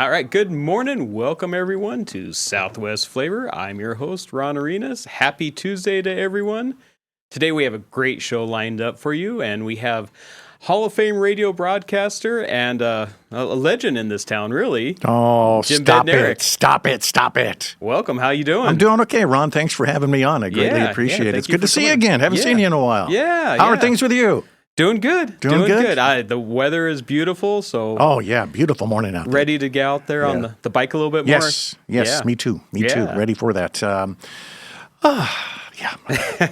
All right, good morning. Welcome, everyone, to Southwest Flavor. I'm your host, Ron Arenas. Happy Tuesday to everyone. Today we have a great show lined up for you, and we have Hall of Fame radio broadcaster and a legend in this town, really. Oh, Jim stop Bednarek. it. Stop it. Stop it. Welcome. How you doing? I'm doing okay, Ron. Thanks for having me on. I greatly appreciate it. thank It's you good to for see you coming. again. Haven't seen you in a while. Yeah, How are things with you? Doing good. Doing good? The weather is beautiful, so Oh, yeah. Beautiful morning out there. ready to get out there on the bike a little bit more. Yes. Yeah. Me too. Me too. Yeah. Ready for that. Yeah.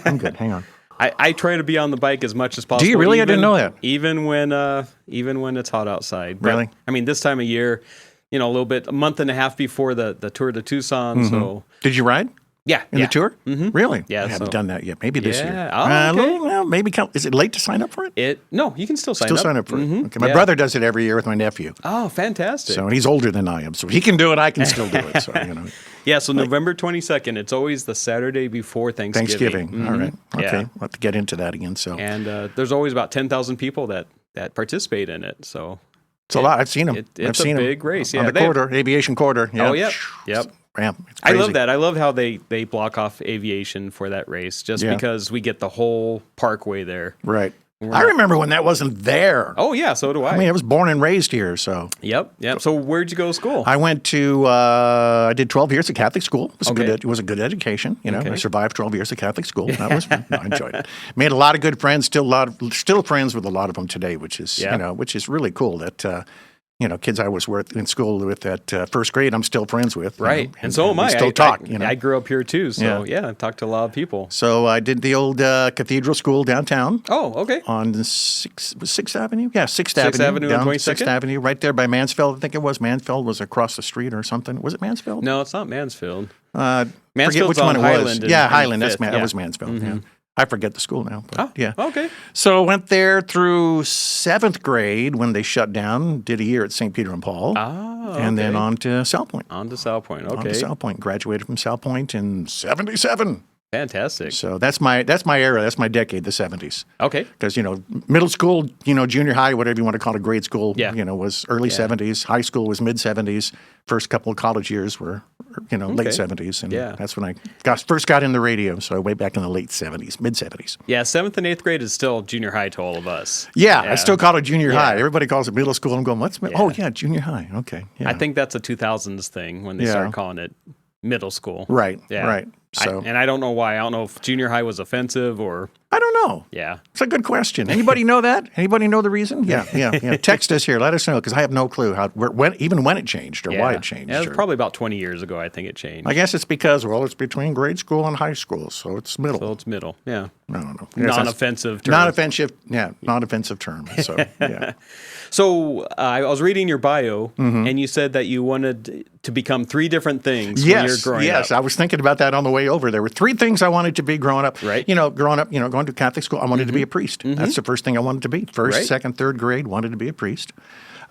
I'm good. Hang on. I try to be on the bike as much as possible. Do you really? I didn't know that. Even when it's hot outside. But, Really? I mean, this time of year, a little bit, a month and a half before the Tour de Tucson. Mm-hmm. So Did you ride yeah, in the tour? Mm-hmm. Really? Yeah, I haven't so- done that yet. Maybe this year. Yeah. Oh, okay. Well, maybe. Is it late to sign up for it? No, you can still sign Still up. sign up for it. Mhm. Okay. My Yeah. brother does it every year with my nephew. Oh, fantastic. So, and he's older than I am. So he can do it. I can still do it. So, yeah, so November 22nd, it's always the Saturday before Thanksgiving. Thanksgiving. All right. Okay. Yeah. We'll have to get into that again. So And there's always about 10,000 people that participate in it. So it's a lot. I've seen them. It's I've seen a 'em big race. on Yeah, the corridor, aviation corridor. Yeah. Oh, yep. Yeah, it's I crazy. love that. I love how they block off aviation for that race just Yeah. because we get the whole parkway there. Right. I remember when that wasn't there. Oh, yeah, so do I. I mean, I was born and raised here, so. Yep. So where'd you go to school? I went to, I did 12 years at Catholic school. Okay. It was a good education. Okay. I survived 12 years at Catholic school. That was fun. I enjoyed it. Made a lot of good friends, still friends with a lot of them today, which is, which is really cool that, kids I was in school with at first grade, I'm still friends with. Right. And so am I. We still talk. I grew up here too. So, I talked to a lot of people. So I did the old Cathedral School downtown. Oh, okay. On the 6th Avenue? Yeah, 6th 6th Avenue. Avenue and down 22nd? 6th Avenue, right there by Mansfield. I think it was. Mansfield was across the street or something. Was it Mansfield? No, it's not Mansfield. Forget Mansfield's which on one it Highland. was. Yeah, and Highland. Fifth, That was Mansfield. Yeah. I forget the school now. But yeah. Okay. So went there through 7th grade when they shut down. Did a year at St. Peter and Paul. Oh, And then on to South Point. On to South Point. Okay. On to South Point. Graduated from South Point in 77. Fantastic. So that's my era. That's my decade, the 70s. Okay. Because, middle school, junior high, whatever you want to call it, grade school, Yeah. was early 70s. High school was mid 70s. First couple of college years were, late 70s. And that's when I first got in the radio. So way back in the late 70s, mid 70s. Yeah, 7th and 8th grade is still junior high to all of us. Yeah, I still call it junior Yeah. high. Everybody calls it middle school. I'm going, what's Oh, yeah, junior high. Okay. Yeah. I think that's a 2000s thing when they started calling it middle school. Right, Yeah. right. So I don't know why. I don't know if junior high was offensive or... I don't know. Yeah. It's a good question. Anybody know that? Anybody know the reason? Yeah. Text us here. Let us know because I have no clue when it changed or why it changed. Yeah, it was probably about 20 years ago, I think it changed. I guess it's because, it's between grade school and high school, so it's middle. So it's middle, yeah. I don't know. Non-offensive term. Non-offensive term. So, yeah. So I was reading your bio, and you said that you wanted to become 3 different things when you're growing up. Yes, I was thinking about that on the way over. There were 3 things I wanted to be growing up. Right. Going to Catholic school, I wanted to be a priest. That's the first thing I wanted to be. First, second, third grade, wanted to be a priest.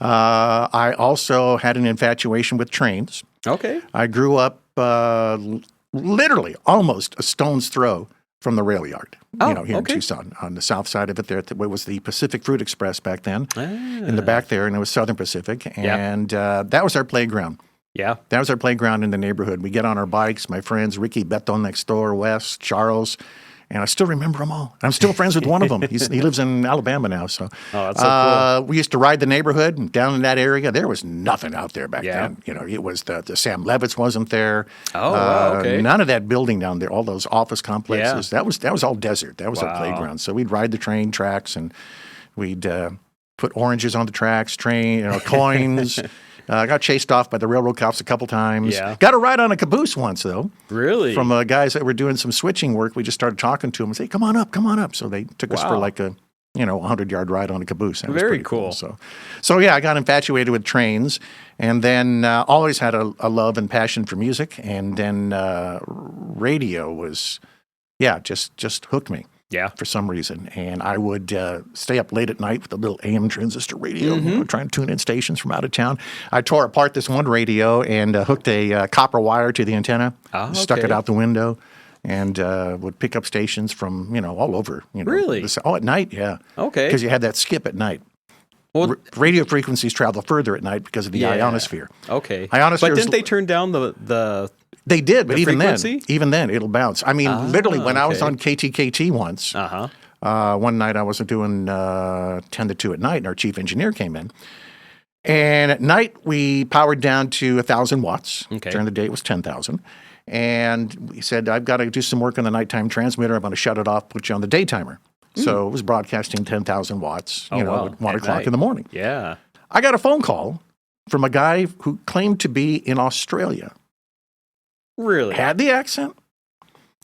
I also had an infatuation with trains. Okay. I grew up literally almost a stone's throw from the rail yard, here in Tucson. On the south side of it there, it was the Pacific Fruit Express back then, in the back there, and it was Southern Pacific. And that was our playground. Yeah. That was our playground in the neighborhood. We get on our bikes, my friends, Ricky, Beto next door, Wes, Charles, and I still remember them all. I'm still friends with one of them. He lives in Alabama now. So, that's so cool. We used to ride the neighborhood and down in that area. There was nothing out there back then. It was the Sam Levitz wasn't there. Oh, wow, okay. None of that building down there. All those office complexes. That was all desert. That was our playground. So we'd ride the train tracks and we'd put oranges on the tracks, coins. I got chased off by the railroad cops a couple times. Yeah. Got a ride on a caboose once, though. Really? From guys that were doing some switching work. We just started talking to them and say, come on up. So they took us for like a 100-yard ride on a caboose. That was Very pretty cool. So I got infatuated with trains and then always had a love and passion for music. And then radio was, just hooked me. Yeah. For some reason. And I would stay up late at night with a little AM transistor radio, trying to tune in stations from out of town. I tore apart this one radio and hooked a copper wire to the antenna, stuck it out the window, and would pick up stations from, all over. Really? At night, yeah. Okay. Because you had that skip at night. radio frequencies travel further at night because of the ionosphere. Okay. Ionosphere, but didn't they turn down the They did, but the even frequency? then, it'll bounce. I mean, literally, when I was on KTKT once, one night I was doing 10 to 2 at night, and our chief engineer came in. And at night, we powered down to 1,000 watts. Okay. During the day, it was 10,000. And we said, I've got to do some work on the nighttime transmitter. I'm going to shut it off, put you on the day timer. So it was broadcasting 10,000 watts, at 1 o'clock in the morning. Yeah. I got a phone call from a guy who claimed to be in Australia. Really? Had the accent.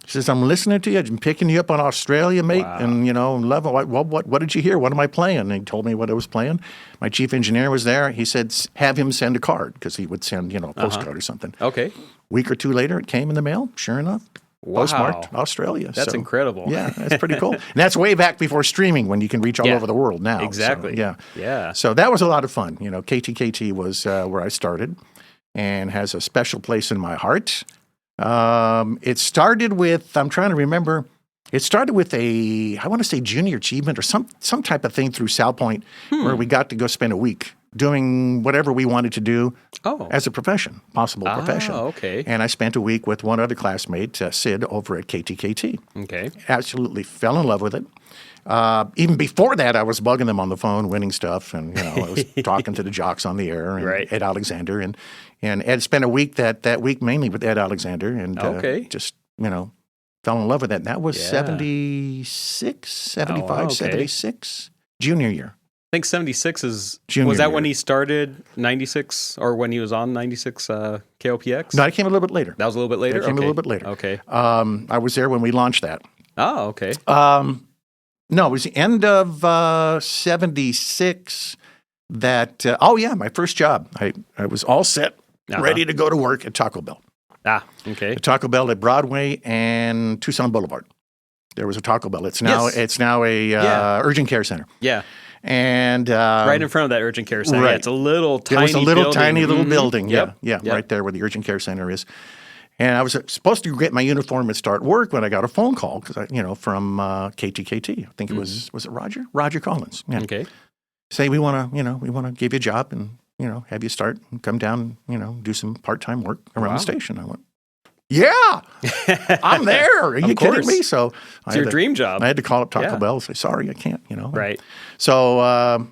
He says, I'm listening to you. I'm picking you up on Australia, mate. Wow. And, love it. What did you hear? What am I playing? And he told me what I was playing. My chief engineer was there. He said, have him send a card because he would send, a postcard or something. Okay. Week or two later, it came in the mail. Sure enough. Wow. Postmarked Australia. That's incredible. Yeah, that's pretty cool. And that's way back before streaming when you can reach all over the world now. Exactly. So, Yeah. So that was a lot of fun. KTKT was where I started and has a special place in my heart. It started with, I'm trying to remember, it started with I want to say junior achievement or some type of thing through South Point where we got to go spend a week doing whatever we wanted to do as a profession, possible profession. Okay. And I spent a week with one other classmate, Sid, over at KTKT. Okay. Absolutely fell in love with it. Even before that, I was bugging them on the phone, winning stuff, and I was talking to the jocks on the air, and Ed Alexander, and Ed spent a week that week mainly with Ed Alexander, and just fell in love with it. And that was 76, 75, 76, junior year. I think 76 is Junior was that year. when he started 96 or when he was on 96 KOPX? No, it came a little bit later. That was a little bit later? It came a little bit later. Okay. I was there when we launched that. Oh, okay. No, it was the end of 76 that, my first job. I was all set, ready to go to work at Taco Bell. Okay. Taco Bell at Broadway and Tucson Boulevard. There was a Taco Bell. It's now a urgent care center. Yeah. And right in front of that urgent care center. Right. Yeah, it's a little tiny building. It was a little tiny little Mhm. building. Yep. Yeah, right there where the urgent care center is. And I was supposed to get my uniform and start work when I got a phone call because from KTKT. I think it was it Roger? Roger Collins. Yeah. Okay. Say we want to give you a job and have you start and come down and do some part-time work around the station. I went, yeah, I'm there. Are you kidding me? So it's your dream job. I had to call up Taco Bell and say, sorry, I can't. Right. So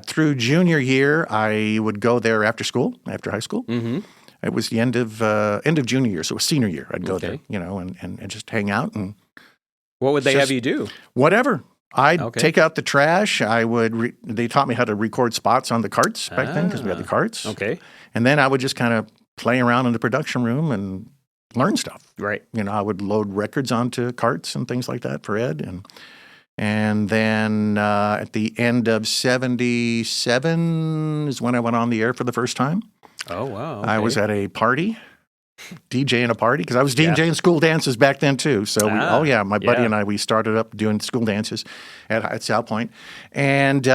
through junior year, I would go there after school, after high school. Mm-hmm. It was the end of junior year, so it was senior year. I'd go there, and just hang out and. What would they have you do? Whatever. I'd take out the trash. I would. They taught me how to record spots on the carts back then because we had the carts. Okay. And then I would just kind of play around in the production room and learn stuff. Right. I would load records onto carts and things like that for Ed, and then at the end of 77 is when I went on the air for the first time. Oh, wow. Okay. I was at a party, DJing a party, because I was DJing school dances back then too. So, my buddy and I, we started up doing school dances at South Point. And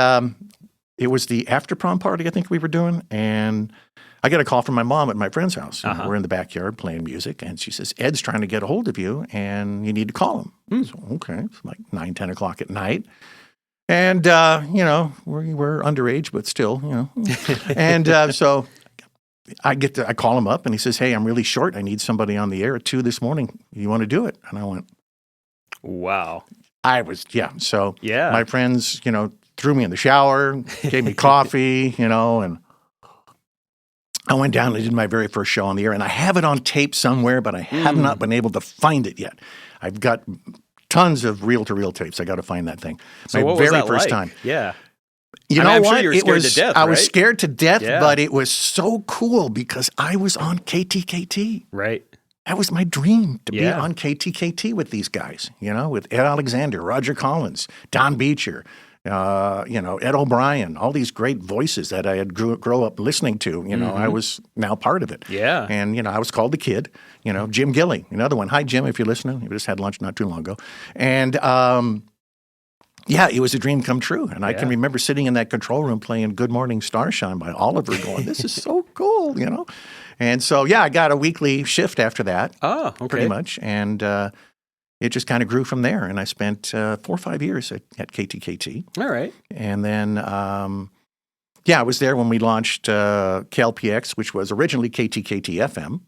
it was the after prom party I think we were doing. And I got a call from my mom at my friend's house. We're in the backyard playing music. And she says, Ed's trying to get a hold of you and you need to call him. So, okay. It's like 9, 10 o'clock at night. And, we're underage, but still, And so I call him up and he says, hey, I'm really short. I need somebody on the air at 2 this morning. You want to do it? And I went, wow. So my friends, threw me in the shower, gave me coffee, and I went down and did my very first show on the air. And I have it on tape somewhere, but I have not been able to find it yet. I've got tons of reel-to-reel tapes. I got to find that thing. So my what very was that first like? time. Yeah. I'm sure what? you were scared to death, I was right? scared to death, but it was so cool because I was on KTKT. Right. That was my dream to be on KTKT with these guys, with Ed Alexander, Roger Collins, Don Beecher, Ed O'Brien, all these great voices that I had grow up listening to. I was now part of it. Yeah. And, I was called the kid. Jim Gilley, another one. Hi, Jim, if you're listening. We just had lunch not too long ago. And it was a dream come true. And I can remember sitting in that control room playing Good Morning Starshine by Oliver going, this is so cool, And so, I got a weekly shift after that. Oh, okay. Pretty much. And it just kind of grew from there. And I spent 4 or 5 years at KTKT. All right. And then Yeah, I was there when we launched KLPX, which was originally KTKT-FM.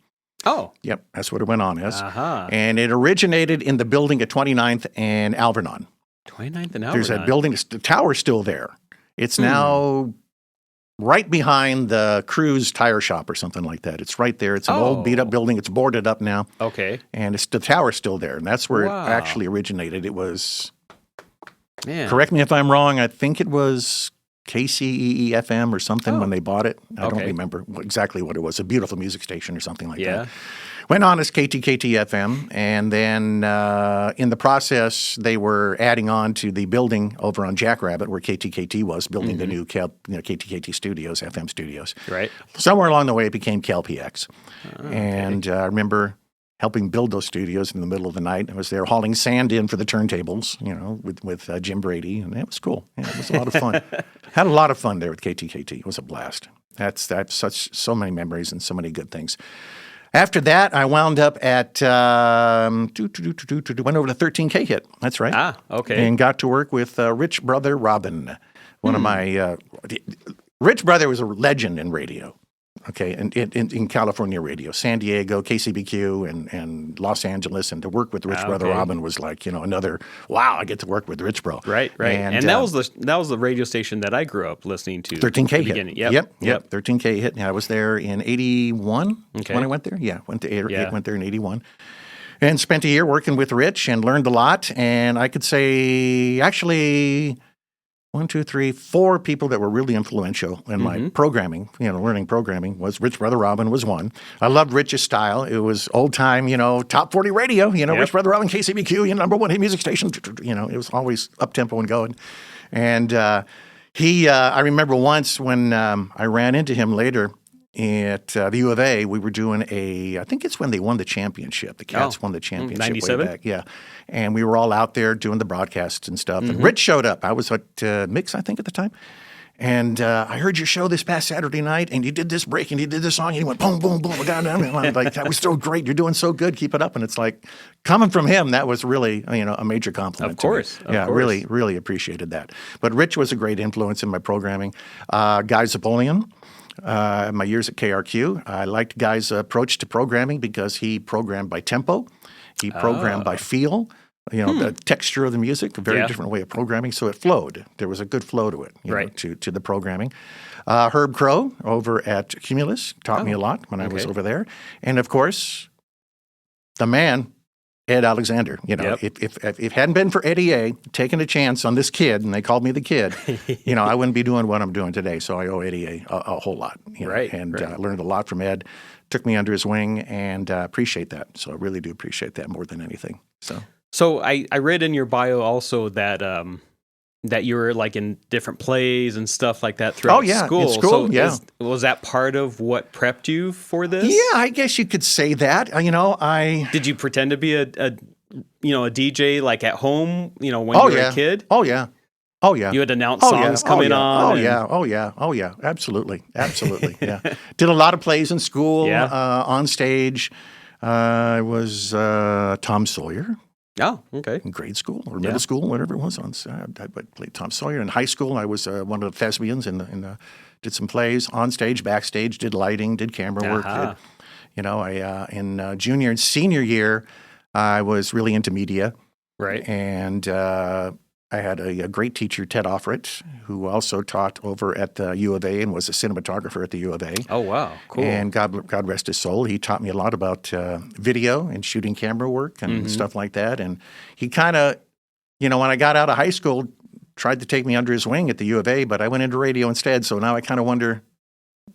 Oh. Yep, that's what it went on as. And it originated in the building at 29th and Alvernon. 29th and Alvernon. There's that building. The tower's still there. It's now right behind the Cruise Tire Shop or something like that. It's right there. It's an old beat-up building. It's boarded up now. Okay. And the tower's still there. And that's where it actually originated. It was, man. Correct me if I'm wrong, I think it was KCEE-FM or something when they bought it. I don't remember exactly what it was. A beautiful music station or something like that. Went on as KTKT-FM, and then in the process, they were adding on to the building over on Jackrabbit where KTKT was, building the new KTKT studios, FM studios. Right. Somewhere along the way, it became KLPX. And I remember helping build those studios in the middle of the night. I was there hauling sand in for the turntables, with Jim Brady, and it was cool. Yeah, it was a lot of fun. Had a lot of fun there with KTKT. It was a blast. That's so many memories and so many good things. After that, I wound up at went over to 13K Hit. That's right. Okay. And got to work with Rich Brother Robin. One of my Rich Brother was a legend in radio. Okay, and in California radio, San Diego, KCBQ, and Los Angeles, and to work with Rich Brother Robin was like another wow. I get to work with Rich Bro. Right. And that was the radio station that I grew up listening to. 13K Hit. Yep. 13K Hit. Yeah, I was there in '81 when I went there. Yeah, went there in '81, and spent a year working with Rich and learned a lot. And I could say actually 1, 2, 3, 4 people that were really influential in my programming, learning programming was Rich Brother Robin was one. I loved Rich's style. It was old time, top 40 radio, Rich Brother Robin, KCBQ, number one hit music station, it was always up tempo and going. And I remember once when I ran into him later at the U of A, we were doing I think it's when they won the championship. The Cats won the championship 97? way back. Yeah. And we were all out there doing the broadcasts and stuff. And Rich showed up. I was at Mix, I think, at the time. And I heard your show this past Saturday night, and you did this break, and you did this song, and you went boom, boom, boom. I got down. And I'm like, that was so great. You're doing so good. Keep it up. And it's like, coming from him, that was really, a major compliment. Of course. Really, really appreciated that. But Rich was a great influence in my programming. Guy Zapolian. My years at KRQ, I liked Guy's approach to programming because he programmed by tempo. He programmed by feel, the texture of the music, a very different way of programming. So it flowed. There was a good flow to it, to the programming. Herb Crow over at Cumulus taught me a lot when I was over there. And, of course, the man, Ed Alexander. If it hadn't been for Eddie A. taking a chance on this kid, and they called me the kid, I wouldn't be doing what I'm doing today. So I owe Eddie a whole lot. I learned a lot from Ed. Took me under his wing, and appreciate that. So I really do appreciate that more than anything. So I read in your bio also that that you were like in different plays and stuff like that throughout school. In school, so was that part of what prepped you for this? Yeah, I guess you could say that. Did you pretend to be a DJ like at home, when you were a kid? Oh yeah. You would announce songs coming on. Oh yeah. Absolutely. Yeah. Did a lot of plays in school, on stage. I was Tom Sawyer. Oh, okay. In grade school or middle school, whatever it was. I played Tom Sawyer. In high school, I was one of the thespians did some plays on stage, backstage, did lighting, did camera work. In junior and senior year, I was really into media. Right. And I had a great teacher, Ted Offrit, who also taught over at the U of A and was a cinematographer at the U of A. Oh, wow. Cool. And God rest his soul, he taught me a lot about video and shooting camera work and stuff like that. And he kind of, when I got out of high school, tried to take me under his wing at the U of A, but I went into radio instead. So now I kind of wonder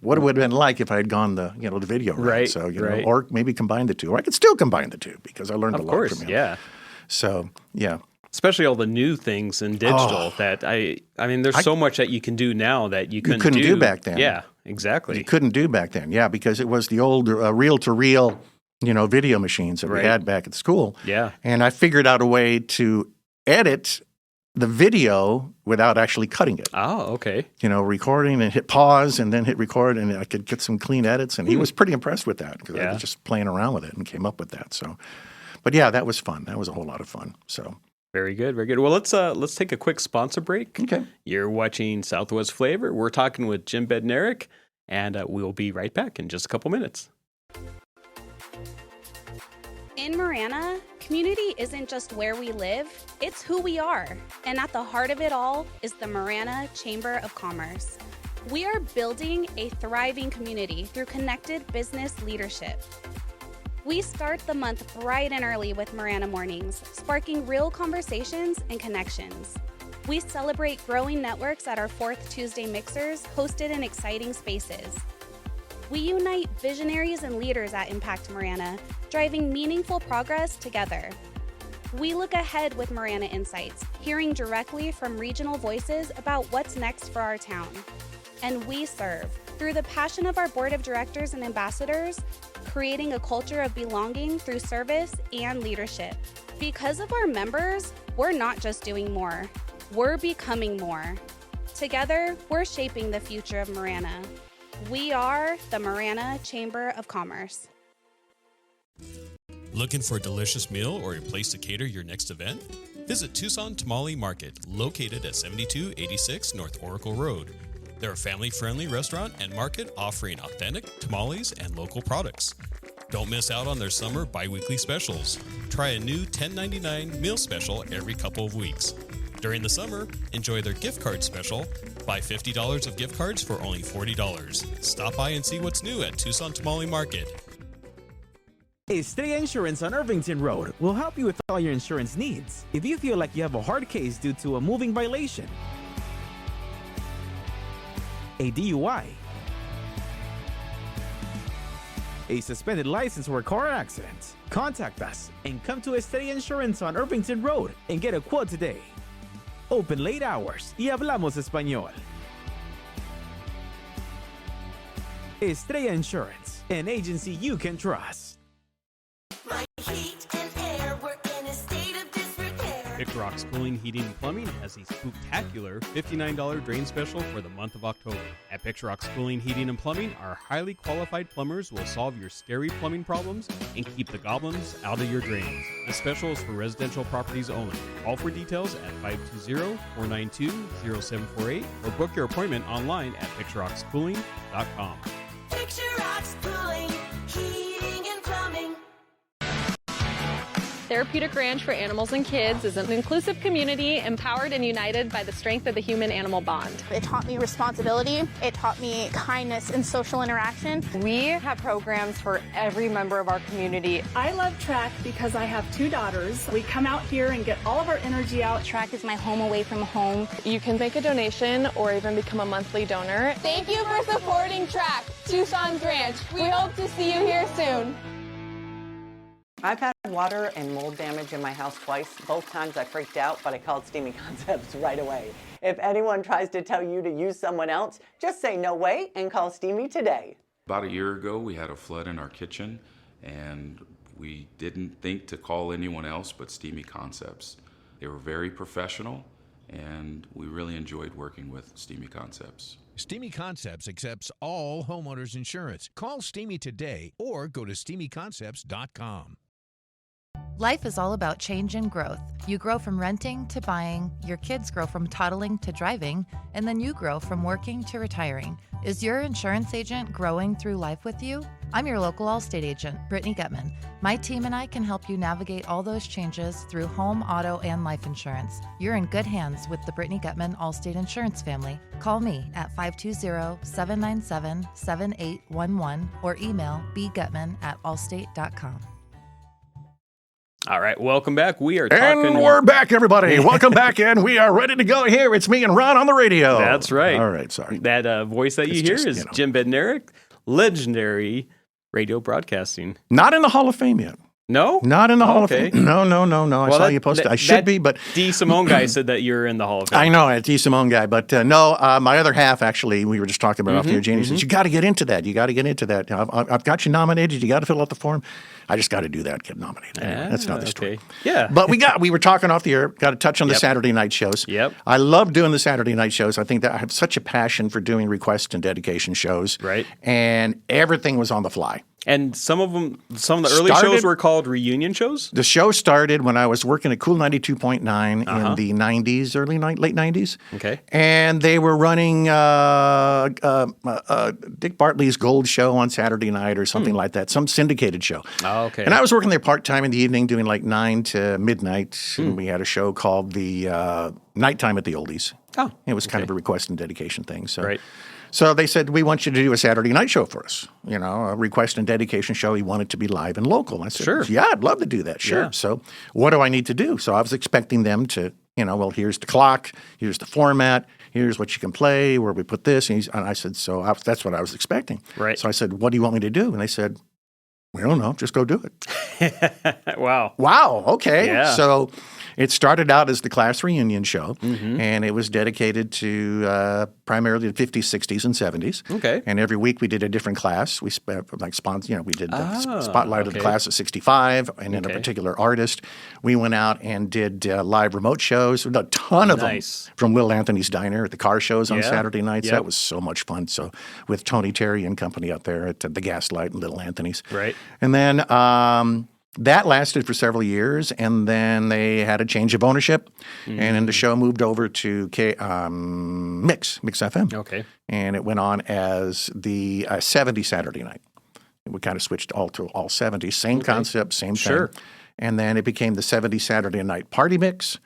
what it would have been like if I had gone the video route. Right. So, or maybe combine the two. Or I could still combine the two because I learned a lot from him. Yeah. So, yeah. Especially all the new things in digital that there's so much that you can do now that you couldn't do back then. Yeah, exactly. You couldn't do back then. Yeah, because it was the old reel-to-reel, video machines that we had back at school. Yeah. And I figured out a way to edit the video without actually cutting it. Oh, okay. Recording and hit pause and then hit record, and I could get some clean edits. And he was pretty impressed with that because I was just playing around with it and came up with that. So, but yeah, that was fun. That was a whole lot of fun. So. Very good, very good. Well, let's take a quick sponsor break. Okay. You're watching Southwest Flavor. We're talking with Jim Bednarek, and we'll be right back in just a couple minutes. In Marana, community isn't just where we live, it's who we are. And at the heart of it all is the Marana Chamber of Commerce. We are building a thriving community through connected business leadership. We start the month bright and early with Marana Mornings, sparking real conversations and connections. We celebrate growing networks at our 4th Tuesday mixers, hosted in exciting spaces. We unite visionaries and leaders at Impact Marana, driving meaningful progress together. We look ahead with Marana Insights, hearing directly from regional voices about what's next for our town. And we serve, through the passion of our board of directors and ambassadors, creating a culture of belonging through service and leadership. Because of our members, we're not just doing more, we're becoming more. Together, we're shaping the future of Marana. We are the Marana Chamber of Commerce. Looking for a delicious meal or a place to cater your next event? Visit Tucson Tamale Market, located at 7286 North Oracle Road. They're a family-friendly restaurant and market offering authentic tamales and local products. Don't miss out on their summer bi-weekly specials. Try a new $10.99 meal special every couple of weeks. During the summer, enjoy their gift card special. Buy $50 of gift cards for only $40. Stop by and see what's new at Tucson Tamale Market. Estrella Insurance on Irvington Road will help you with all your insurance needs. If you feel like you have a hard case due to a moving violation, a DUI, a suspended license or a car accident, contact us and come to Estrella Insurance on Irvington Road and get a quote today. Open late hours y hablamos español. Estrella Insurance, an agency you can trust. My heat and air were in a state of disrepair. Picture Rock's Cooling, Heating, and Plumbing has a spectacular $59 drain special for the month of October. At Picture Rock's Cooling, Heating, and Plumbing, our highly qualified plumbers will solve your scary plumbing problems and keep the goblins out of your drains. The special is for residential properties only. Call for details at 520-492-0748 or book your appointment online at picturerockscooling.com. Picture Rocks Cooling, Heating, and Plumbing. Therapeutic Ranch for Animals and Kids is an inclusive community empowered and united by the strength of the human-animal bond. It taught me responsibility. It taught me kindness and social interaction. We have programs for every member of our community. I love track because I have 2 daughters. We come out here and get all of our energy out. Track is my home away from home. You can make a donation or even become a monthly donor. Thank you for supporting Track, Tucson's Ranch. We hope to see you here soon. I've had water and mold damage in my house twice. Both times I freaked out, but I called Steamy Concepts right away. If anyone tries to tell you to use someone else, just say no way and call Steamy today. About a year ago, we had a flood in our kitchen, and we didn't think to call anyone else but Steamy Concepts. They were very professional, and we really enjoyed working with Steamy Concepts. Steamy Concepts accepts all homeowners insurance. Call Steamy today or go to steamyconcepts.com. Life is all about change and growth. You grow from renting to buying, your kids grow from toddling to driving, and then you grow from working to retiring. Is your insurance agent growing through life with you? I'm your local Allstate agent, Brittany Gutman. My team and I can help you navigate all those changes through home, auto, and life insurance. You're in good hands with the Brittany Gutman Allstate Insurance family. Call me at 520-797-7811 or email bgutman@allstate.com. All right, welcome back. We are talking. And we're back, everybody. Welcome back, and we are ready to go here. It's me and Ron on the radio. That's right. All right, sorry. That voice that you hear is Jim Bednarek, legendary radio broadcasting. Not in the Hall of Fame yet. No? Not in the Hall of Fame. No. I saw you post it. I should be, but... D. Simone guy said that you're in the Hall of Fame. I know, a D. Simone guy, but no, my other half, actually, we were just talking about off the air, Janie says, you got to get into that. You got to get into that. I've got you nominated. You got to fill out the form. I just got to do that, get nominated. Anyway, that's not the story. Yeah. But we were talking off the air, got to touch on the Saturday night shows. Yep. I love doing the Saturday night shows. I think that I have such a passion for doing request and dedication shows. Right. And everything was on the fly. And some of the early shows were called reunion shows? The show started when I was working at Cool 92.9 in the 90s, late 90s. Okay. And they were running Dick Bartley's Gold Show on Saturday night or something like that, some syndicated show. Oh, okay. And I was working there part-time in the evening doing like 9 to midnight. And we had a show called the Nighttime at the Oldies. Oh, it was kind of a request and dedication thing. So. Right. So they said, we want you to do a Saturday night show for us, a request and dedication show. He wanted to be live and local. I said, sure. Yeah, I'd love to do that. Sure. Yeah. So what do I need to do? So I was expecting them to, well, here's the clock, here's the format, here's what you can play, where we put this. And I said, that's what I was expecting. Right. So I said, what do you want me to do? And they said, we don't know, just go do it. Wow. Wow, okay. Yeah. So it started out as the class reunion show, and it was dedicated to primarily the 50s, 60s, and 70s. Okay. And every week we did a different class. We we did spotlighted the okay. class of 65 and then a particular artist. We went out and did live remote shows, a ton of them from Little Anthony's Diner at the car shows on Saturday nights. Yep. That was so much fun. So with Tony Terry and company up there at the Gaslight and Little Anthony's. Right. And then that lasted for several years, and then they had a change of ownership, and then the show moved over to Mix FM. Okay. And it went on as the 70 Saturday night. We kind of switched to all 70s. Same concept, same thing. Sure. And then it became the 70 Saturday night party mix.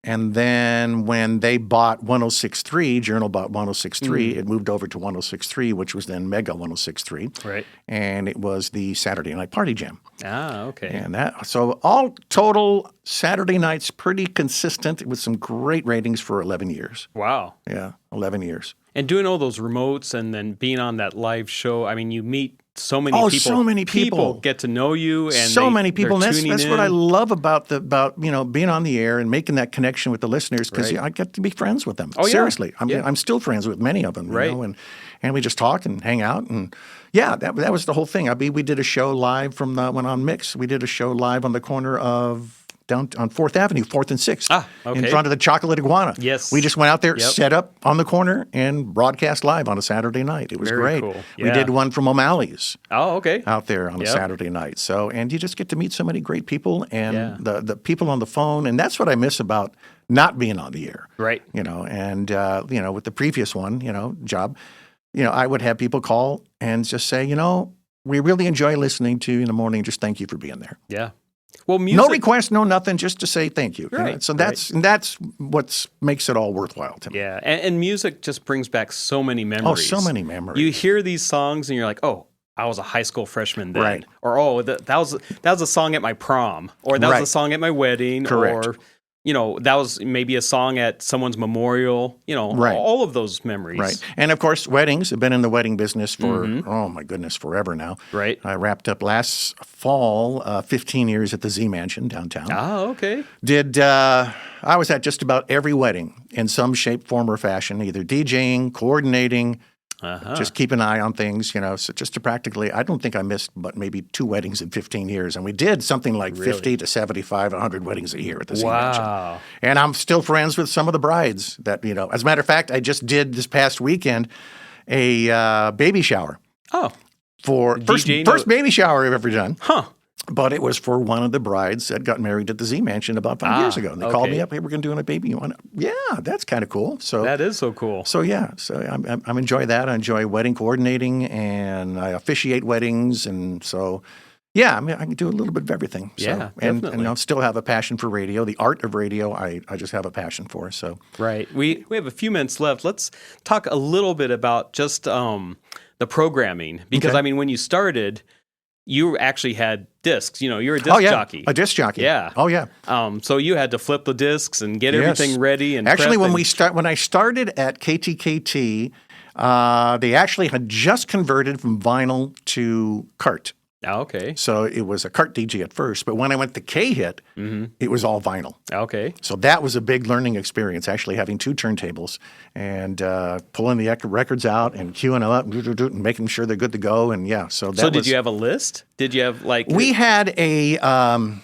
And then when they bought 106.3, Journal bought 106.3, it moved over to 106.3, which was then Mega 106.3. Right. And it was the Saturday Night Party Jam. Ah, okay. And so all total, Saturday nights pretty consistent with some great ratings for 11 years. Wow. Yeah, 11 years. And doing all those remotes and then being on that live show, I mean, you meet so many people. So many people get to know you, and so many people. And that's what I love about being on the air and making that connection with the listeners, because I get to be friends with them. Oh, seriously, yeah. I'm still friends with many of them. Right. And we just talk and hang out, and that was the whole thing. We did a show live from when on Mix. We did a show live on the corner of down on 4th Avenue, 4th and 6th, in front of the Chocolate Iguana. Yes. We just went out there, set up on the corner, and broadcast live on a Saturday night. It was Very great. cool. We did one from O'Malley's. Oh, okay. Out there on a Saturday night. So, and you just get to meet so many great people, and the people on the phone, and that's what I miss about not being on the air. Right. And with the previous one, job, I would have people call and just say, we really enjoy listening to you in the morning. Just thank you for being there. Yeah. Well, music, no request, no nothing, just to say thank you. Right. So that's what makes it all worthwhile to me. Yeah, and music just brings back so many memories. Oh, so many memories. You hear these songs and you're like, oh, I was a high school freshman then. Right. Or, oh, that was a song at my prom. Or that was a song at my wedding. Correct. Or, that was maybe a song at someone's memorial. All of those memories. Right. And, of course, weddings. I've been in the wedding business for, oh, my goodness, forever now. Right. I wrapped up last fall 15 years at the Z Mansion downtown. Oh, okay. I was at just about every wedding in some shape, form, or fashion, either DJing, coordinating, just keep an eye on things, so just to practically, I don't think I missed but maybe 2 weddings in 15 years. And we did something like 50 to 75, 100 weddings a year at the Z Mansion. And I'm still friends with some of the brides that, as a matter of fact, I just did this past weekend a baby shower. Oh. For first baby shower I've ever done. Huh. But it was for one of the brides that got married at the Z Mansion about 5 years ago. And they called me up, hey, we're going to do a baby. You want to? Yeah, that's kind of cool. So that is so cool. So, I enjoy that. I enjoy wedding coordinating, and I officiate weddings. And so, I can do a little bit of everything. So, yeah, and definitely. I'll still have a passion for radio. The art of radio, I just have a passion for. So right. We have a few minutes left. Let's talk a little bit about just the programming. Because, when you started, you actually had discs. You were a disc jockey. A disc jockey. Yeah. Oh, yeah. So you had to flip the discs and get everything ready. And actually, when I started at KTKT, they actually had just converted from vinyl to cart. Oh, okay. So it was a cart DJ at first, but when I went to K-Hit, it was all vinyl. Okay. So that was a big learning experience, actually having 2 turntables and pulling the records out and queuing them up and making sure they're good to go. And so did you have a list? Did you have We had a...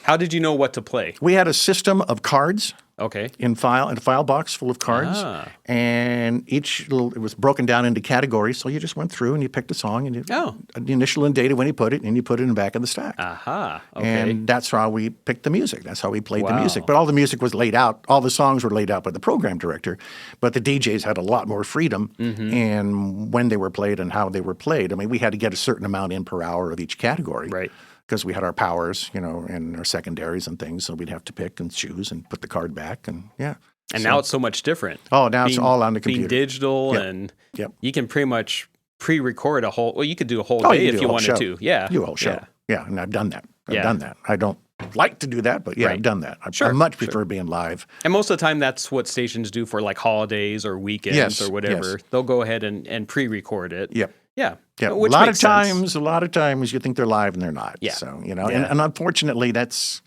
how did you know what to play? We had a system of cards. Okay. In a file box full of cards, and it was broken down into categories. So you just went through and you picked a song, and the initial and data when you put it, and you put it in the back of the stack. Aha. Okay. And that's how we picked the music. That's how we played the music. But all the music was laid out. All the songs were laid out by the program director. But the DJs had a lot more freedom in when they were played and how they were played. I mean, we had to get a certain amount in per hour of each category. Right. Because we had our powers, and our secondaries and things, so we'd have to pick and choose and put the card back, and And now it's so much different. Oh, now it's all on the computer. Being digital, and you can pretty much pre-record a whole. Well, you could do a whole day if you wanted to. Yeah, do a whole show. Yeah, and I've done that. I've done that. I don't like to do that, but I've done that. I much prefer being live. And most of the time, that's what stations do for like holidays or weekends or whatever. They'll go ahead and pre-record it. Yep. Yeah. Yeah. Which a lot sense. of times you think they're live and they're not. Yeah. So, and unfortunately that's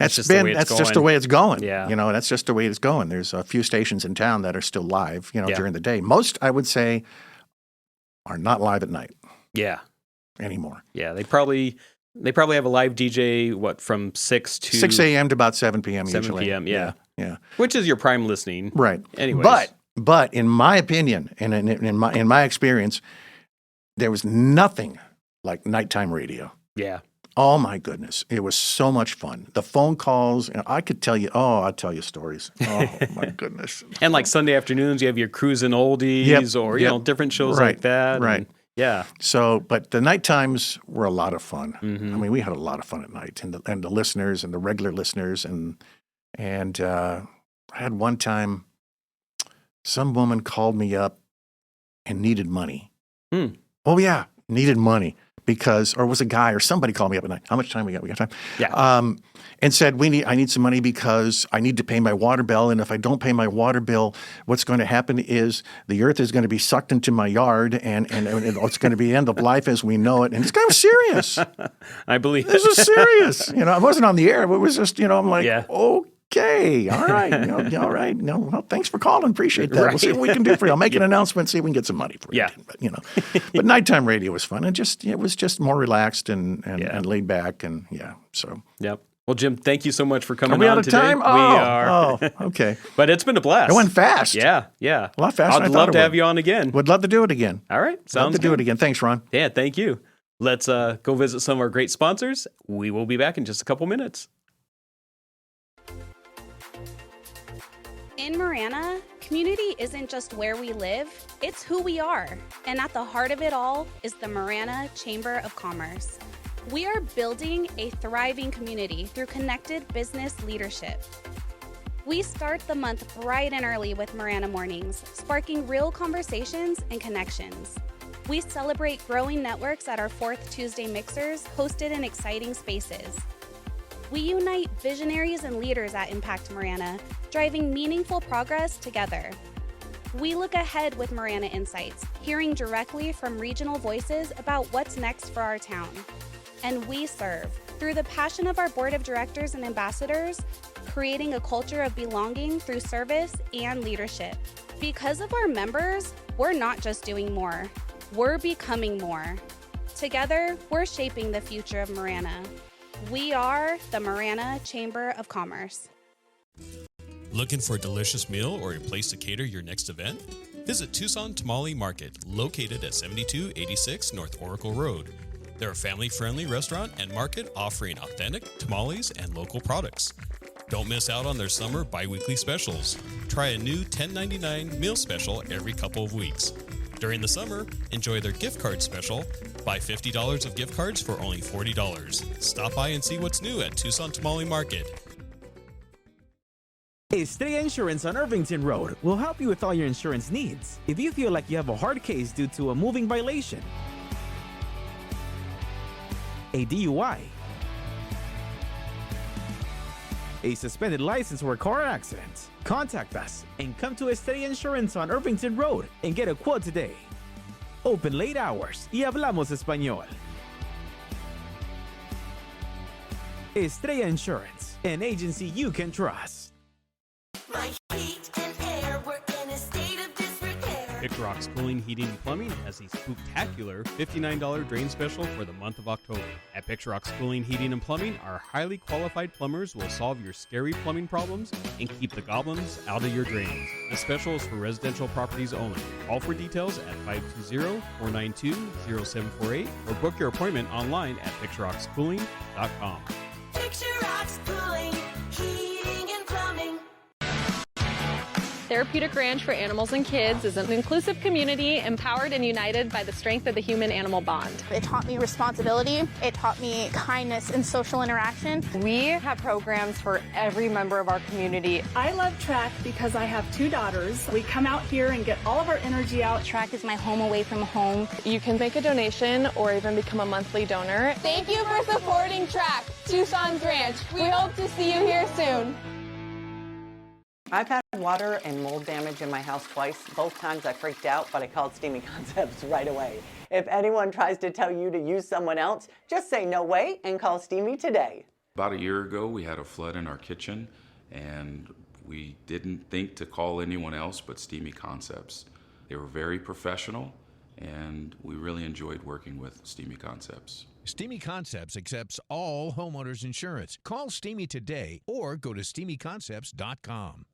just the way it's going. Yeah. That's just the way it's going. There's a few stations in town that are still live, during the day. Most, I would say, are not live at night. Yeah. Anymore. Yeah. They probably have a live DJ, from 6 a.m. to about 7 p.m. 7 usually. p.m. Yeah. Yeah. Which is your prime listening. Right. Anyways. But in my opinion, and in my experience, there was nothing like nighttime radio. Yeah. Oh my goodness, it was so much fun. The phone calls, I could tell you. Oh, I'll tell you stories. Oh my goodness. And like Sunday afternoons, you have your cruising oldies or different shows like that. Right. Yeah. So, but the night times were a lot of fun. I mean, we had a lot of fun at night, and the listeners and the regular listeners, and I had one time. Some woman called me up and needed money. Oh, yeah, needed money or was a guy or somebody called me up at night. How much time we got? We got time. Yeah. And said, I need some money because I need to pay my water bill. And if I don't pay my water bill, what's going to happen is the earth is going to be sucked into my yard and it's going to be end of life as we know it. And this guy was serious. I believe this was serious. I wasn't on the air. It was just, I'm like, okay, all right, all right. No, well, thanks for calling. Appreciate that. Right. We'll see what we can do for you. I'll make an announcement. See if we can get some money for you. Yeah. But nighttime radio was fun, and it was just more relaxed and laid back, and So. Yep. Well, Jim, thank you so much for coming on today. Are we out of time? Oh, we are. Oh, okay. But it's been a blast. It went fast. Yeah. A lot faster than I thought I'd love to have you on again. Would love to do it again. All right. Love to do it again. Thanks, Ron. Yeah, thank you. Let's go visit some of our great sponsors. We will be back in just a couple minutes. In Marana, community isn't just where we live, it's who we are. And at the heart of it all is the Marana Chamber of Commerce. We are building a thriving community through connected business leadership. We start the month bright and early with Marana Mornings, sparking real conversations and connections. We celebrate growing networks at our 4th Tuesday mixers, hosted in exciting spaces. We unite visionaries and leaders at Impact Marana, driving meaningful progress together. We look ahead with Marana Insights, hearing directly from regional voices about what's next for our town. And we serve, through the passion of our board of directors and ambassadors, creating a culture of belonging through service and leadership. Because of our members, we're not just doing more, we're becoming more. Together, we're shaping the future of Marana. We are the Marana Chamber of Commerce. Looking for a delicious meal or a place to cater your next event? Visit Tucson Tamale Market, located at 7286 North Oracle Road. They're a family-friendly restaurant and market offering authentic tamales and local products. Don't miss out on their summer bi-weekly specials. Try a new $10.99 meal special every couple of weeks. During the summer, enjoy their gift card special. Buy $50 of gift cards for only $40. Stop by and see what's new at Tucson Tamale Market. Estrella Insurance on Irvington Road will help you with all your insurance needs. If you feel like you have a hard case due to a moving violation, a DUI, a suspended license or a car accident, contact us and come to Estrella Insurance on Irvington Road and get a quote today. Open late hours y hablamos español. Estrella Insurance, an agency you can trust. Picture Rocks Cooling, Heating, and Plumbing has a spectacular $59 drain special for the month of October. At Picture Rocks Cooling, Heating, and Plumbing, our highly qualified plumbers will solve your scary plumbing problems and keep the goblins out of your drains. This special is for residential properties only. Call for details at 520-492-0748 or book your appointment online at picturerockscooling.com. Picture Rocks Cooling, Heating, and Plumbing. Therapeutic Ranch for Animals and Kids is an inclusive community empowered and united by the strength of the human-animal bond. It taught me responsibility. It taught me kindness and social interaction. We have programs for every member of our community. I love track because I have 2 daughters. We come out here and get all of our energy out. Track is my home away from home. You can make a donation or even become a monthly donor. Thank you for supporting Track, Tucson Ranch. We hope to see you here soon. I've had water and mold damage in my house twice. Both times I freaked out, but I called Steamy Concepts right away. If anyone tries to tell you to use someone else, just say no way and call Steamy today. About a year ago, we had a flood in our kitchen, and we didn't think to call anyone else but Steamy Concepts. They were very professional, and we really enjoyed working with Steamy Concepts. Steamy Concepts accepts all homeowners insurance. Call Steamy today or go to steamyconcepts.com.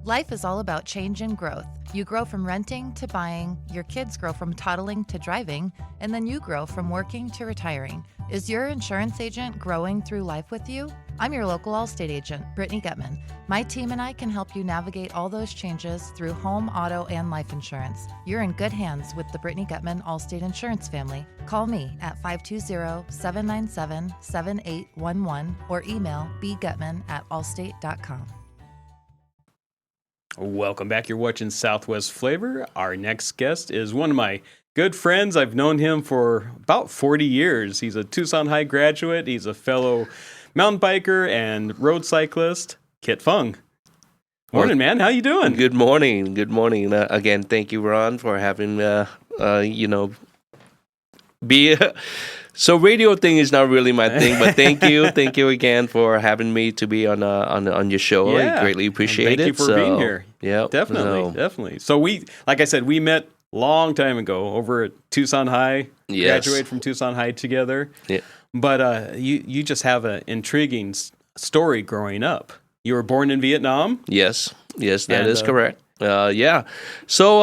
Life is all about change and growth. You grow from renting to buying, your kids grow from toddling to driving, and then you grow from working to retiring. Is your insurance agent growing through life with you? I'm your local Allstate agent, Brittany Gutman. My team and I can help you navigate all those changes through home, auto, and life insurance. You're in good hands with the Brittany Gutman Allstate Insurance family. Call me at 520-797-7811 or email bgutman@allstate.com. Welcome back. You're watching Southwest Flavor. Our next guest is one of my good friends. I've known him for about 40 years. He's a Tucson High graduate. He's a fellow mountain biker and road cyclist, Kiet Phung. Morning, man. How you doing? Good morning. Good morning. Again, thank you, Ron, for having be. So radio thing is not really my thing, but thank you again for having me to be on your show. Yeah. I greatly appreciate Thank you for being here. Yeah, definitely. So we, like I said, we met long time ago over at Tucson High. Yes. Graduated from Tucson High together. Yeah. But you just have an intriguing story growing up. You were born in Vietnam. Yes, that is correct. Yeah. So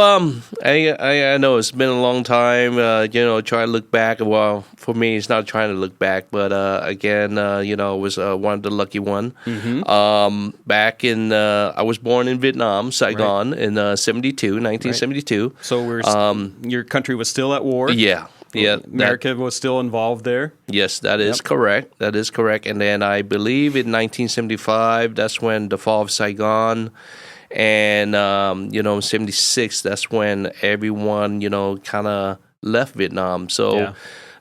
I know it's been a long time. Try to look back. Well, for me, it's not trying to look back, but again, I was one of the lucky one. Mm-hmm. Back in I was born in Vietnam, Saigon, in 1972. Right. So your country was still at war. Yeah. Yeah, America was still involved there. Yes, that is correct. That is correct. And then I believe in 1975, that's when the fall of Saigon. And, 76, that's when everyone, kind of left Vietnam. So,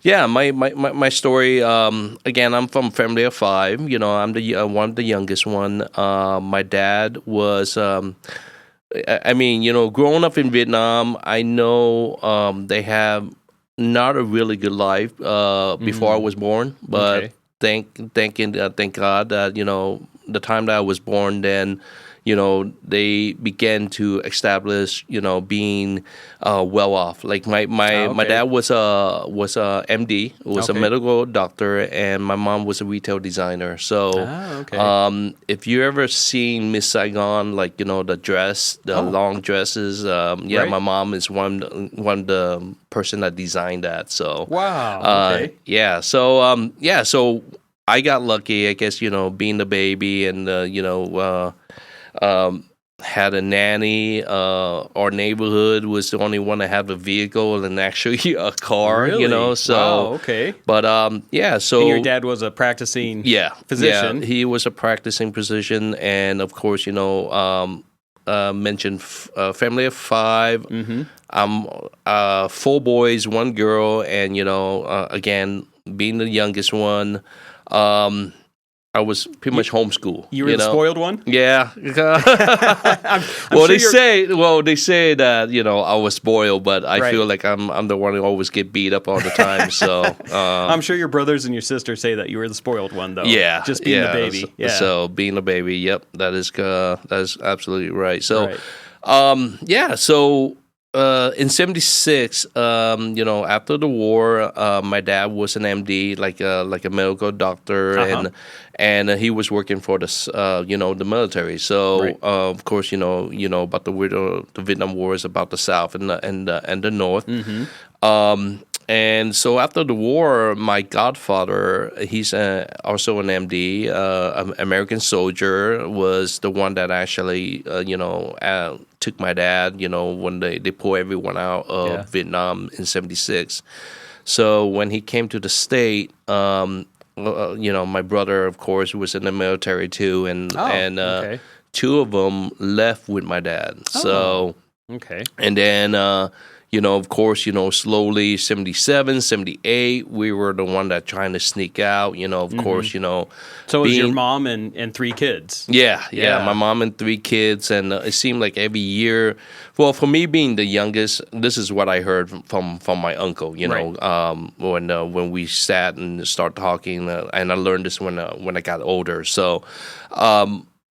my story, again, I'm from a family of 5. I'm one of the youngest one. My dad was, growing up in Vietnam, I know they have not a really good life before I was born. But thank God that, the time that I was born then, they began to establish, being well off. Like my dad was a MD, was a medical doctor, and my mom was a retail designer. So, if you ever seen Miss Saigon, like the dress, the long dresses, right. My mom is one of the person that designed that. So So I got lucky, I guess. Being the baby and had a nanny. Our neighborhood was the only one that had a vehicle and actually a car. Really? So But so and your dad was a practicing physician. Yeah, he was a practicing physician, and of course, mentioned family of 5. Mm-hmm. I'm 4 boys, 1 girl, and again, being the youngest one. I was pretty much homeschooled. You were the spoiled one? Yeah. They say that I was spoiled, but I feel like I'm the one who always get beat up all the time. So I'm sure your brothers and your sisters say that you were the spoiled one, though. Yeah, just being the baby. So being a baby, yep, that is absolutely right. So. So in '76, after the war, my dad was an MD, like a medical doctor, and he was working for the military. So of course, about the Vietnam War is about the South and the North. And so after the war, my godfather, he's also an MD, American soldier, was the one that actually, took my dad, when they pulled everyone out of Vietnam in '76. So when he came to the state, my brother, of course, was in the military too, and two of them left with my dad. So, and then. Of course, slowly 77, 78, we were the one that trying to sneak out, of course, So it was your mom and three kids? Yeah, my mom and three kids. And it seemed like every year, well, for me being the youngest, this is what I heard from my uncle, when we sat and started talking. And I learned this when I got older. So,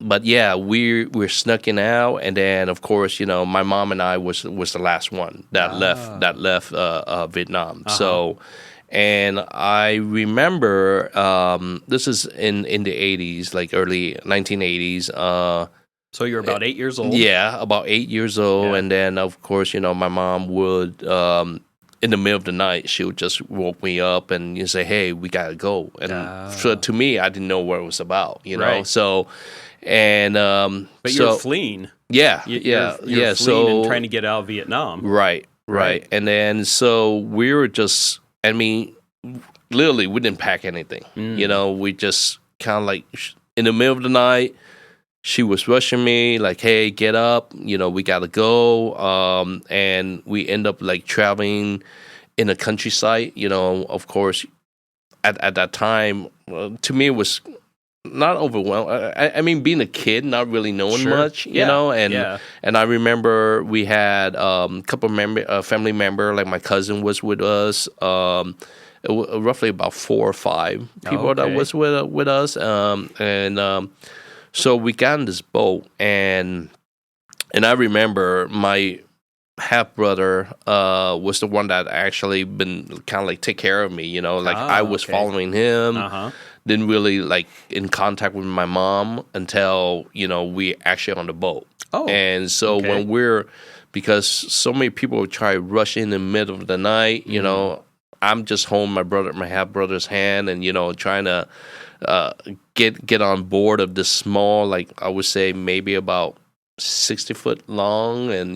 but yeah, we're snucking out, and then of course, my mom and I was the last one that left Vietnam. So, and I remember this is in the '80s, like early 1980s. So you're about 8 years old. Yeah, about 8 years old, and then of course, my mom would. In the middle of the night, she would just woke me up and say, "Hey, we gotta go." And so to me, I didn't know what it was about, So, and but you're fleeing. Yeah, you're fleeing so and trying to get out of Vietnam. Right. And then so we were just, literally, we didn't pack anything. We just kind of like in the middle of the night. She was rushing me, like, "Hey, get up! We gotta go." And we end up like traveling in the countryside. Of course, at that time, to me, it was not overwhelming. Being a kid, not really knowing much, And I remember we had a couple of family member, like my cousin was with us. Roughly about 4 or 5 people that was with us, so we got in this boat, and I remember my half brother was the one that actually been kind of like take care of me. I was following him. Didn't really like in contact with my mom until we actually on the boat. And so when because so many people would try to rush in the middle of the night. I'm just holding my half brother's hand, and trying to. Get on board of this small, like I would say maybe about 60 foot long, and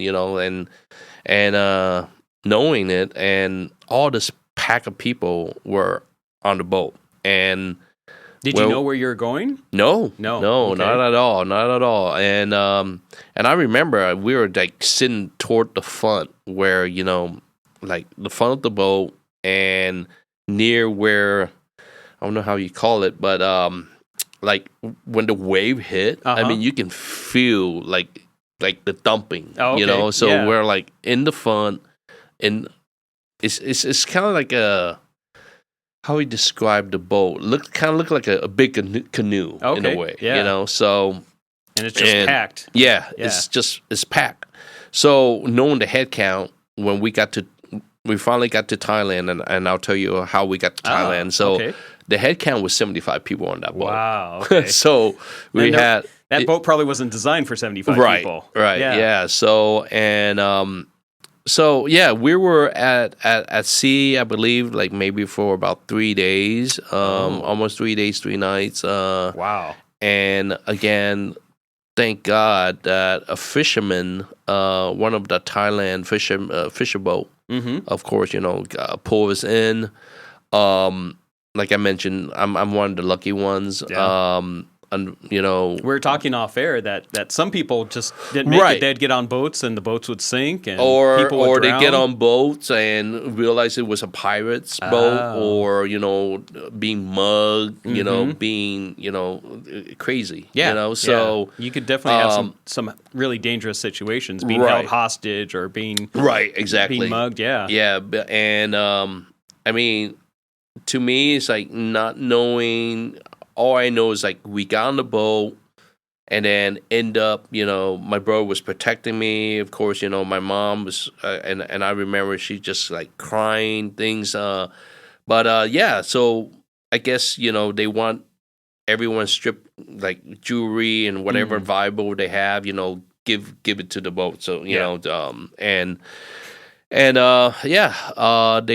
knowing it, and all this pack of people were on the boat. And did you know where you were going? No, not at all. And I remember we were like sitting toward the front, where like the front of the boat, and near where. I don't know how you call it, but like when the wave hit, you can feel like the thumping, So we're like in the front, and it's kind of like how we describe the boat. Look like a big canoe in a way, So and it's just packed. Yeah, it's packed. So knowing the head count when we finally got to Thailand, and I'll tell you how we got to Thailand. So. The head count was 75 people on that boat. Wow. Okay. So we had that boat probably wasn't designed for 75 people. Right. Yeah. So we were at sea, I believe, like maybe for about 3 days, almost 3 days, 3 nights. Wow. And again, thank God that a fisherman, one of the Thailand fisher boat, of course, pulled us in. Like I mentioned, I'm one of the lucky ones. Yeah. And we were talking off air that some people just didn't make it. They'd get on boats and the boats would sink, and people would drown. They get on boats and realize it was a pirate's boat, or being mugged, being crazy. Yeah, so you could definitely have some really dangerous situations, being held hostage or being being mugged. Yeah, and to me, it's like not knowing. All I know is like we got on the boat, And then end up, my brother was protecting me. Of course, my mom was, and I remember she just like crying things. But yeah, so I guess they want everyone strip like jewelry and whatever Bible they have, give it to the boat. So they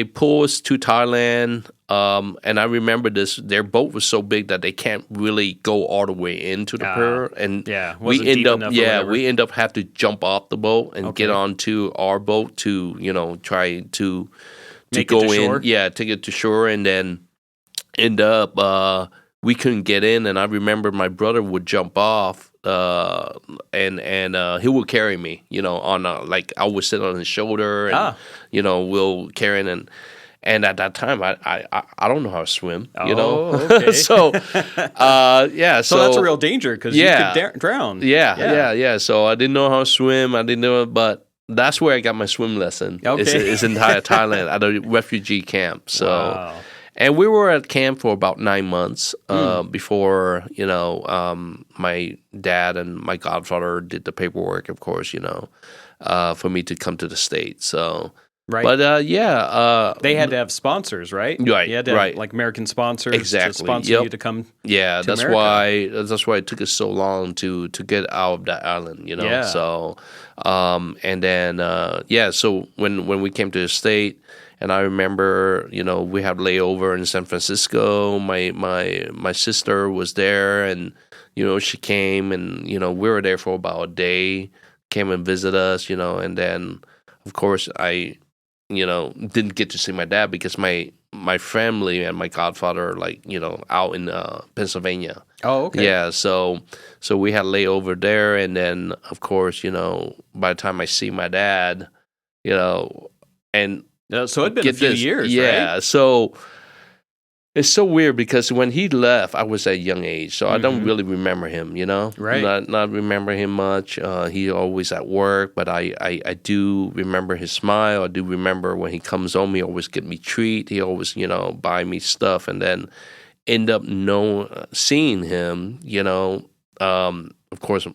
pulled us to Thailand. And I remember their boat was so big that they can't really go all the way into the pier. And we end up have to jump off the boat and get onto our boat to, try to go in. Shore? Yeah, take it to shore, and then end up, we couldn't get in. And I remember my brother would jump off, and he would carry me, on like I would sit on his shoulder, and we'll carry in. And at that time, I don't know how to swim, Okay. So So that's a real danger because you could drown. Yeah. So I didn't know how to swim. I didn't know, but that's where I got my swim lesson. Okay. It's in Thailand at a refugee camp. So, and we were at camp for about 9 months before my dad and my godfather did the paperwork, of course, for me to come to the States. So. Right. But they had to have sponsors, right? Right. You had to have, like American sponsors to sponsor you to come. Yeah, to that's America. why it took us so long to get out of that island, Yeah. So, and then so when we came to the state, and I remember, we had layover in San Francisco. My sister was there, and she came, and we were there for about a day. Came and visit us, and then of course I. Didn't get to see my dad because my family and my godfather are out in Pennsylvania. Oh, okay. Yeah, so we had layover there, and then of course, by the time I see my dad, and so it'd been a few years, yeah, right? So it's so weird because when he left, I was at a young age, so I don't really remember him, Right. Not remember him much. He always at work, but I do remember his smile. I do remember when he comes home, he always get me treat. He always, buy me stuff, and then end up seeing him, of course,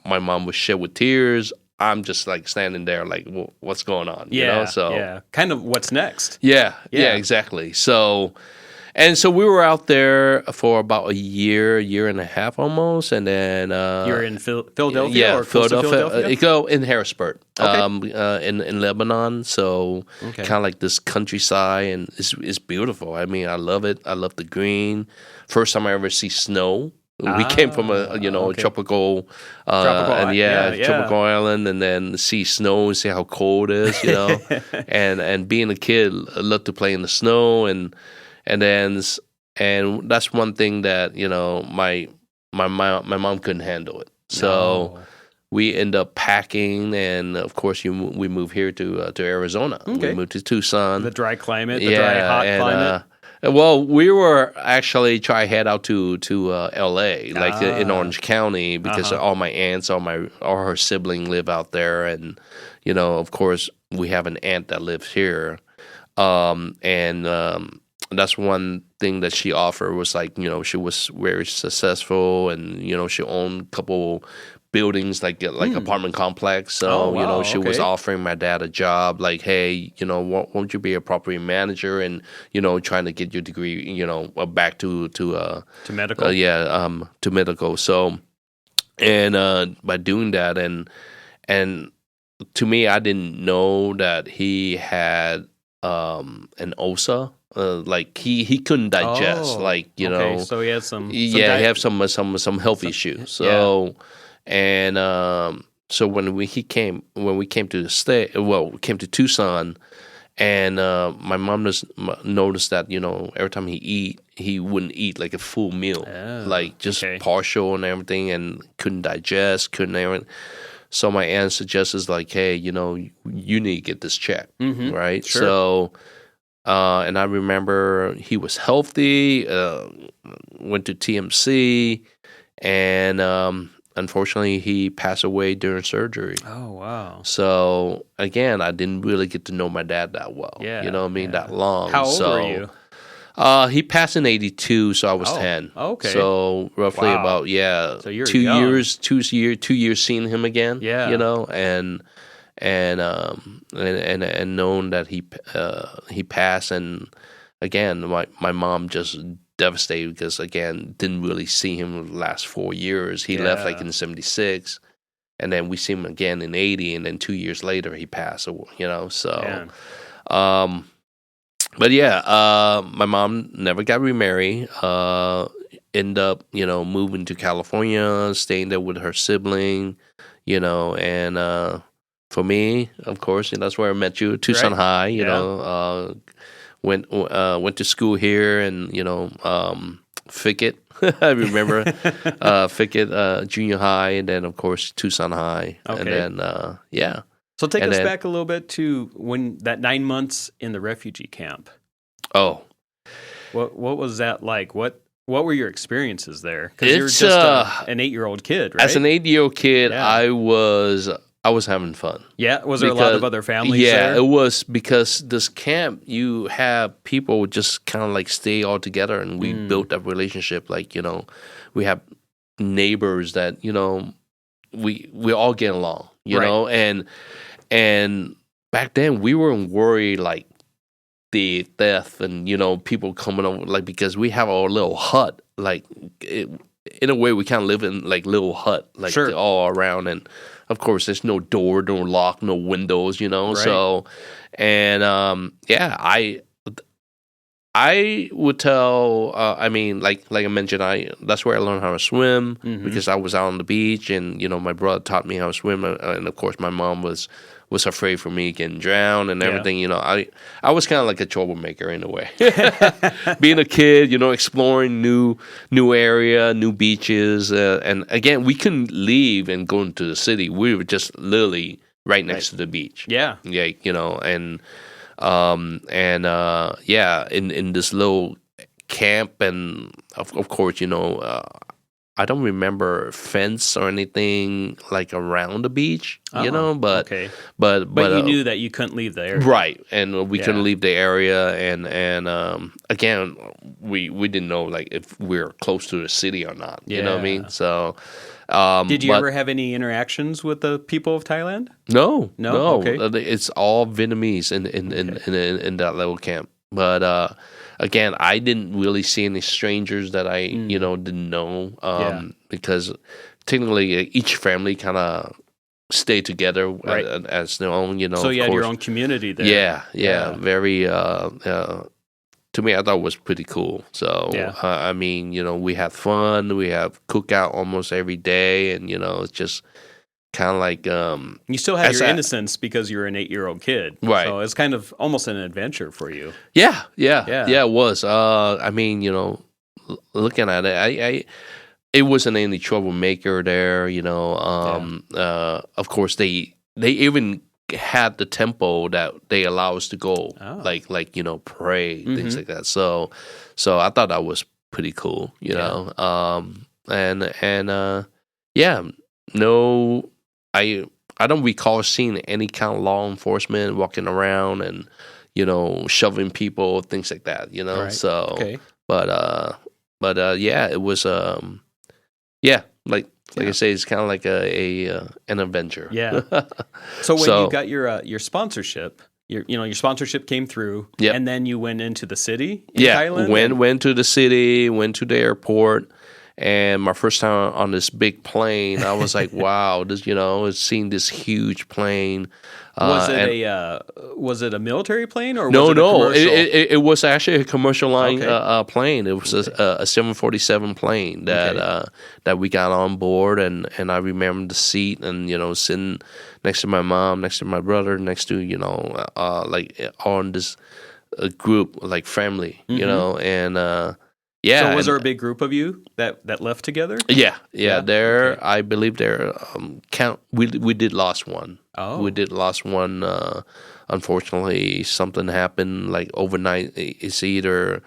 my mom was shed with tears. I'm just like standing there like, well, what's going on? So kind of what's next? Yeah, exactly. So we were out there for about a year and a half almost, and then you're in Philadelphia, or close to Philadelphia? Go in Harrisburg, okay. in Lebanon. So kind of like this countryside, and it's beautiful. I mean, I love it. I love the green. First time I ever see snow. We came from a tropical tropical island, and then see snow and see how cold it is, and being a kid, I love to play in the snow, and that's one thing that my mom couldn't handle it. So we end up packing, and of course we moved here to Arizona. Okay. We moved to Tucson, the dry climate, dry hot climate. Well, we were actually try to head out to L.A., like in Orange County, because all my aunts, all her siblings live out there, and of course we have an aunt that lives here, and that's one thing that she offered was like she was very successful, and she owned a couple buildings like apartment complex. So she was offering my dad a job, like, hey, won't you be a property manager, and trying to get your degree, back to medical. To medical. So, and by doing that, and to me, I didn't know that he had an OSA. Like he couldn't digest, so he had some he had some health issues. So so when we came to the state, we came to Tucson, and my mom noticed that every time he wouldn't eat like a full meal, like just partial and everything, and couldn't digest, couldn't everything. So my aunt suggests like, hey, you need to get this checked, right? Sure. So. And I remember he was healthy, went to TMC, and unfortunately he passed away during surgery. Oh, wow. So, again, I didn't really get to know my dad that well. Yeah. That long. How old were you? He passed in 82, so I was 10. Okay. So roughly about So you're 2 young. years, 2 years seeing him again. Yeah. You know, and known that he passed, and again, my mom just devastated because again didn't really see him the last 4 years. He left like in 76. And then we see him again in 80, and then 2 years later he passed. You know, so, but yeah, my mom never got remarried. Ended up, you know, moving to California, staying there with her sibling. You know, and for me, of course, that's where I met you, Tucson High. You know, went to school here, and you know, Fickett. I remember Fickett Junior High, and then of course Tucson High, and then So take us back a little bit to when that 9 months in the refugee camp. Oh, what was that like? What were your experiences there? Because you're just an 8-year-old kid, right? As an 8-year-old kid, I was having fun. Yeah, was there a lot of other families Yeah, there? it was, because this camp, you have people just kind of like stay all together, and we built that relationship. Like, you know, we have neighbors that, you know, we all get along, you know, and back then we weren't worried like the theft and, you know, people coming over, like, because we have our little hut, like in a way we kind of live in like little hut, like all around, and of course there's no door, no lock, no windows, you know. So, and I would tell, I mean, like I mentioned, that's where I learned how to swim, because I was out on the beach, and you know, my brother taught me how to swim, and of course my mom was afraid for me getting drowned and everything. You know, I was kind of like a troublemaker in a way. Being a kid, you know, exploring new area, new beaches, and again, we couldn't leave and go into the city. We were just literally right next to the beach. Yeah, you know, and in this little camp, and of course, you know, I don't remember fence or anything like around the beach, you know, but you knew that you couldn't leave the area, right? And we couldn't leave the area, and again, we didn't know like if we were close to the city or not. You know what I mean? So, did you ever have any interactions with the people of Thailand? No. Okay. It's all Vietnamese in that little camp, but. Again, I didn't really see any strangers that I, you know, didn't know, because technically each family kind of stayed together as their own, you know. So you had your own community there. Yeah. Very, to me, I thought it was pretty cool. So, I mean, you know, we had fun. We have cookout almost every day, and, you know, it's just kind of like you still had your innocence because you're an 8-year-old kid, right? So it's kind of almost an adventure for you. Yeah, it was. I mean, you know, looking at it, it wasn't any troublemaker there, you know. Of course, they even had the temple that they allow us to go, like you know, pray, things like that. So I thought that was pretty cool, you know. No. I don't recall seeing any kind of law enforcement walking around and, you know, shoving people, things like that, you know. Right. So, but it was like I say, it's kind of like an adventure. Yeah. So when you got your sponsorship, your sponsorship came through, and then you went into the city in Thailand? Went to the city, went to the airport. And my first time on this big plane, I was like, "Wow!" This, you know, seeing this huge plane. Was it a military plane or no? Was it a commercial? It was actually a commercial line plane. It was a 747 plane that we got on board, and I remember the seat, and you know, sitting next to my mom, next to my brother, next to, you know, like on this group, like family, you know, and. So was there a big group of you that left together? Yeah. There, I believe there. We did lost one. Oh, we did lost one. Unfortunately, something happened like overnight. It's either,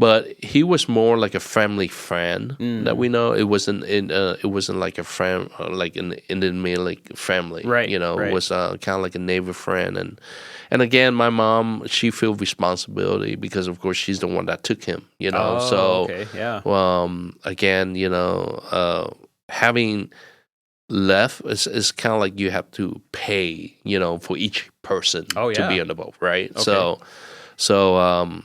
but he was more like a family friend that we know. It wasn't like a friend like an Indian like family, right? You know, right. It was kind of like a neighbor friend, and again, my mom, she feel responsibility because of course she's the one that took him, you know. Oh, so okay, yeah. Again, you know, having left is kind of like you have to pay, you know, for each person to be on the boat, right? Okay. So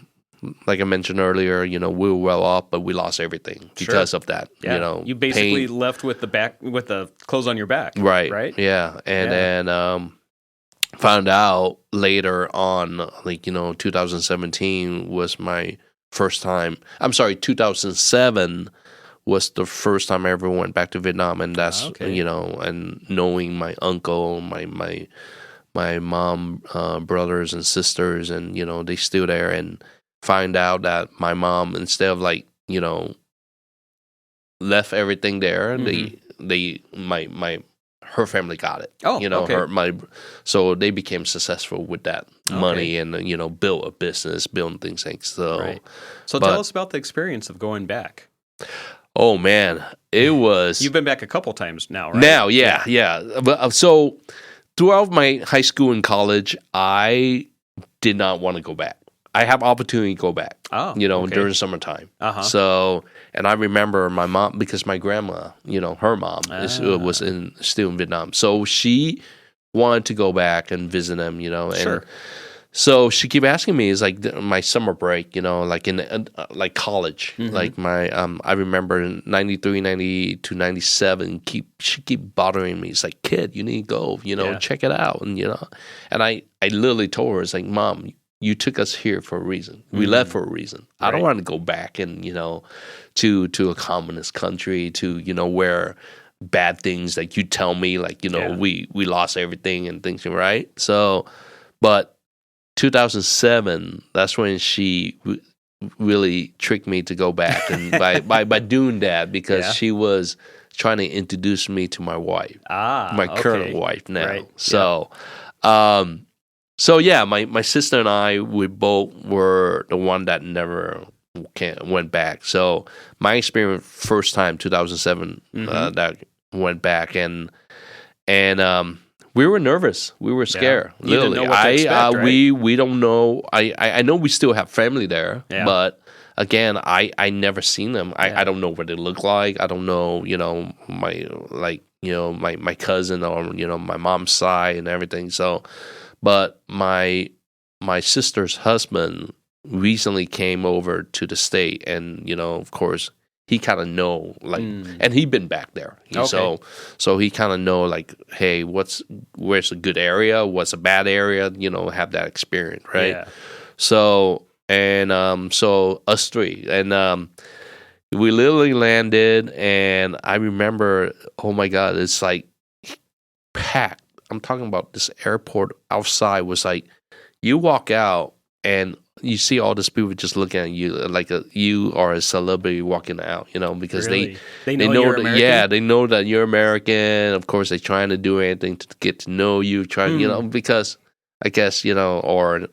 like I mentioned earlier, you know, we were well off, but we lost everything because of that. Yeah. You know, you basically left with the clothes on your back, right? Right? Yeah, and then found out later on, like, you know, 2017 was my first time. I'm sorry, 2007 was the first time I ever went back to Vietnam, and that's you know, and knowing my uncle, my mom, brothers and sisters, and you know, they still there, and find out that my mom, instead of like, you know, left everything there, her family got it. Oh, you know, okay. So they became successful with that money, and you know, built a business, building things like so. Right. So tell us about the experience of going back. Oh man, it was. You've been back a couple times now, right? Now, yeah. But, so throughout my high school and college, I did not want to go back. I have opportunity to go back. Oh, you know, okay. during summertime. Uh-huh. So, and I remember my mom, because my grandma, you know, her mom was still in Vietnam, so she wanted to go back and visit them. You know, and sure. So she kept asking me, is like my summer break, you know, like in like college, like my I remember in 93, 92, 97, she keep bothering me. It's like, kid, you need to go, you know, check it out, and you know, and I literally told her, it's like, Mom, you took us here for a reason. We left for a reason. I don't want to go back and, you know, to a communist country, to, you know, where bad things, like you tell me, like, you know, we lost everything and things, right? So, but 2007, that's when she really tricked me to go back, and by doing that, because she was trying to introduce me to my wife, my current wife now. Right. So, so yeah, my sister and I, we both were the one that never went back. So my experience, first time 2007, that went back, and we were nervous. We were scared. You didn't know what to expect, right? We don't know. I know we still have family there, but again, I never seen them. I don't know what they look like. I don't know, you know, my cousin, or, you know, my mom's side and everything. So, but my sister's husband recently came over to the state, and, you know, of course, he kind of know, like, and he'd been back there. So he kind of know, like, hey, where's a good area, what's a bad area, you know, have that experience, right? Yeah. So, and so us three, and we literally landed, and I remember, oh my God, it's like packed. I'm talking about this airport outside was like, you walk out and you see all these people just looking at you like you are a celebrity walking out, you know, because really? they know you're that, American? they know that you're American. Of course, they're trying to do anything to get to know you, you know, because I guess, you know, or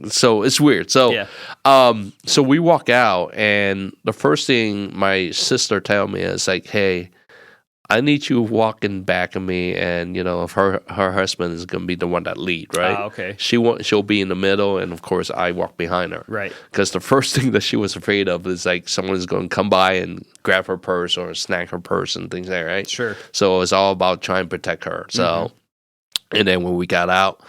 so it's weird. So, so we walk out, and the first thing my sister tell me is like, hey, I need you walking back of me, and, you know, if her husband is going to be the one that lead, right? Okay. She'll be in the middle, and of course I walk behind her, right? Because the first thing that she was afraid of is like someone is going to come by and grab her purse or snag her purse and things like that, right? Sure. So it's all about trying to protect her. So, and then when we got out,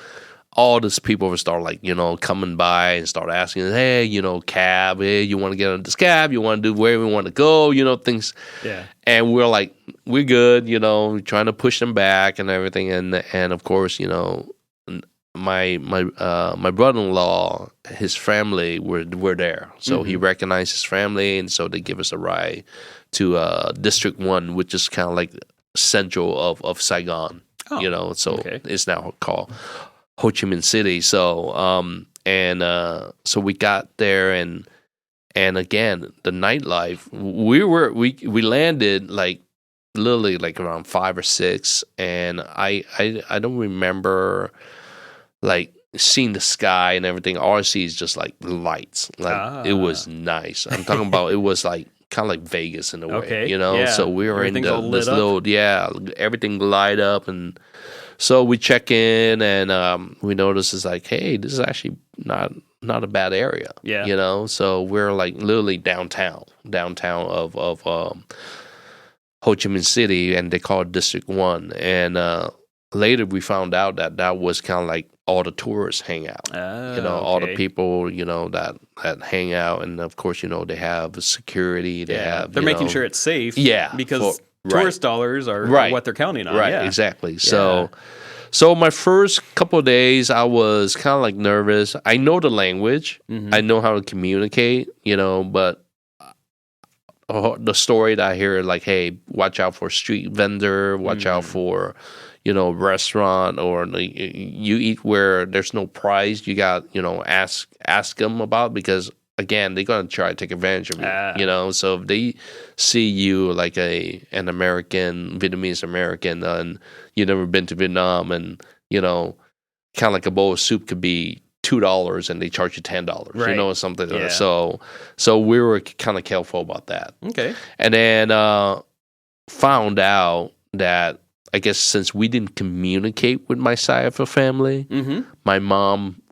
all these people would start, like, you know, coming by and start asking, hey, you know, cab, hey, you want to get on this cab? You want to do where we want to go? You know, things. Yeah. And we're like, we're good, you know, trying to push them back and everything. And of course, you know, my brother-in-law, his family were there. So he recognized his family, and so they give us a ride to District 1, which is kind of like central of Saigon, you know, so it's now called Ho Chi Minh City. So so we got there, and again, the nightlife, we landed like literally like around 5 or 6, and I don't remember like seeing the sky and everything. All I see is just like lights. Like it was nice. I'm talking about it was like kind of like Vegas in a way, you know. Yeah. So we were in this up. little everything light up, and so we check in and we notice it's like, hey, this is actually not a bad area, you know. So we're like literally downtown of Ho Chi Minh City, and they call it District 1. And later we found out that was kind of like all the tourists hang out. You know, all the people, you know, that hang out. And of course, you know, they have security. They're making sure it's safe. Yeah. Because tourist dollars are what they're counting on. Right, exactly. Yeah. So my first couple of days, I was kind of like nervous. I know the language. I know how to communicate, you know, but the story that I hear, like, hey, watch out for street vendor, watch out for, you know, restaurant, or you eat where there's no price. You got, you know, ask them about, because again, they're gonna try to take advantage of you. You know, so if they see you like an American, Vietnamese American, and you've never been to Vietnam, and you know, kind of like a bowl of soup could be $2 and they charge you $10, you know, something. So we were kind of careful about that. Okay. And then found out that, I guess, since we didn't communicate with my side of the family, my mom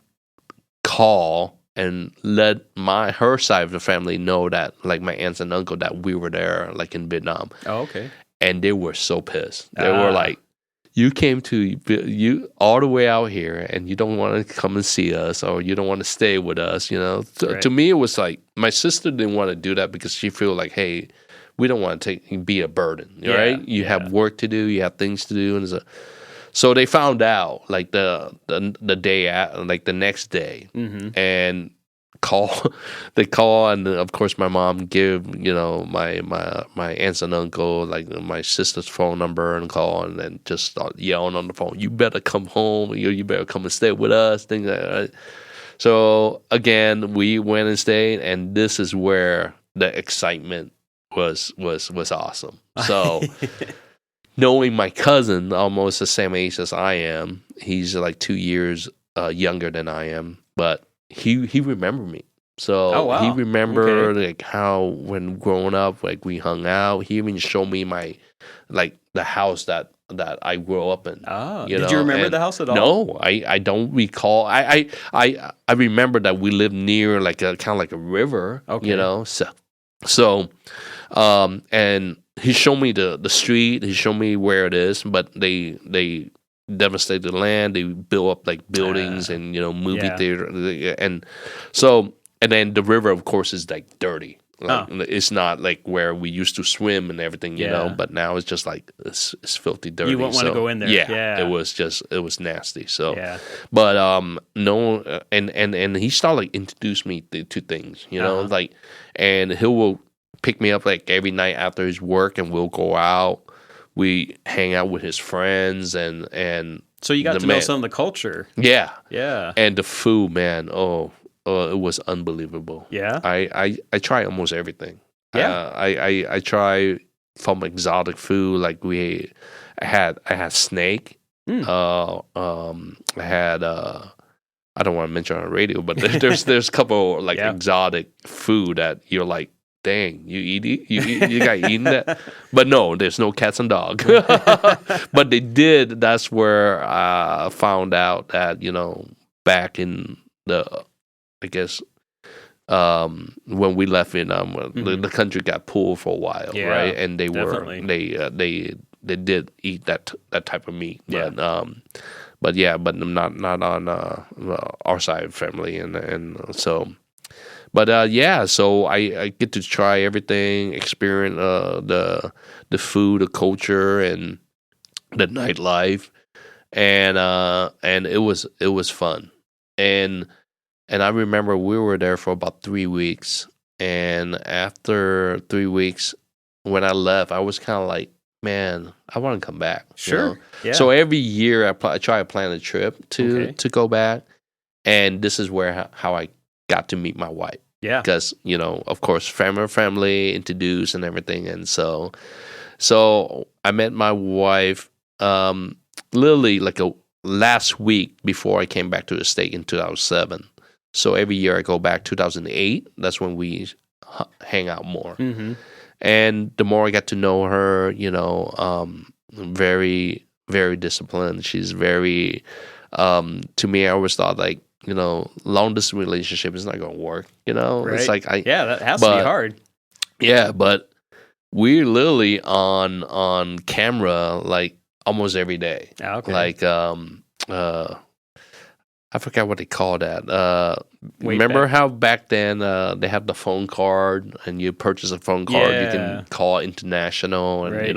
called and let her side of the family know that, like my aunts and uncle, that we were there, like in Vietnam. Oh, okay. And they were so pissed. They were like, you came all the way out here, and you don't want to come and see us, or you don't want to stay with us, you know. To me, it was like, my sister didn't want to do that because she feel like, hey, we don't want to be a burden, right? You have work to do, you have things to do, and so they found out like the day, like the next day, and they call, and of course my mom give, you know, my aunts and uncle, like my sister's phone number, and call, and then just start yelling on the phone, you better come home, you better come and stay with us, things like that. So again, we went and stayed, and this is where the excitement was awesome. So knowing my cousin, almost the same age as I am, he's like 2 years younger than I am, but he remembered me. So he remembered like how when growing up, like we hung out. He even showed me my the house that I grew up in. Did you remember the house at all? No, I don't recall. I remember that we lived near like a kind of like a river. You know, so and he showed me the street. He showed me where it is, but they devastated the land. They built up like buildings and, you know, movie theater, and so, and then the river, of course, is like dirty. Like, it's not like where we used to swim and everything, you know. But now it's just like it's filthy dirty. You won't want to go in there. Yeah, it was nasty. So, but no, and he started like introduce me to things, you know, like, and he will pick me up like every night after his work, and we'll go out. We hang out with his friends, and so you got to know some of the culture. Yeah, yeah, and the food, man. Oh, it was unbelievable. Yeah, I try almost everything. Yeah, I try from exotic food. Like I had snake. I had I don't want to mention on the radio, but there's a couple like exotic food that you're like, dang, you got eaten that? But no, there's no cats and dogs. But they did. That's where I found out that, you know, back in I guess, when we left Vietnam, the country got pulled for a while, right? And they they did eat that type of meat, but but not on our side of family, and so. But so I get to try everything, experience the food, the culture, and the nightlife, and it was fun, and I remember we were there for about 3 weeks, and after 3 weeks, when I left, I was kind of like, man, I want to come back. Sure. You know? So every year I try to plan a trip to go back, and this is where how I got to meet my wife. Yeah. Because, you know, of course, family introduced and everything. And so I met my wife literally like last week before I came back to the state in 2007. So every year I go back. 2008, that's when we hang out more. Mm-hmm. And the more I got to know her, very, very disciplined. She's very, to me, I always thought like, long distance relationship is not going to work. Right. It's like that has to be hard. Yeah, but we're literally on camera like almost every day. Okay. Like I forgot what they call that. Remember how back then they have the phone card, and you purchase a phone card, you can call international, and right.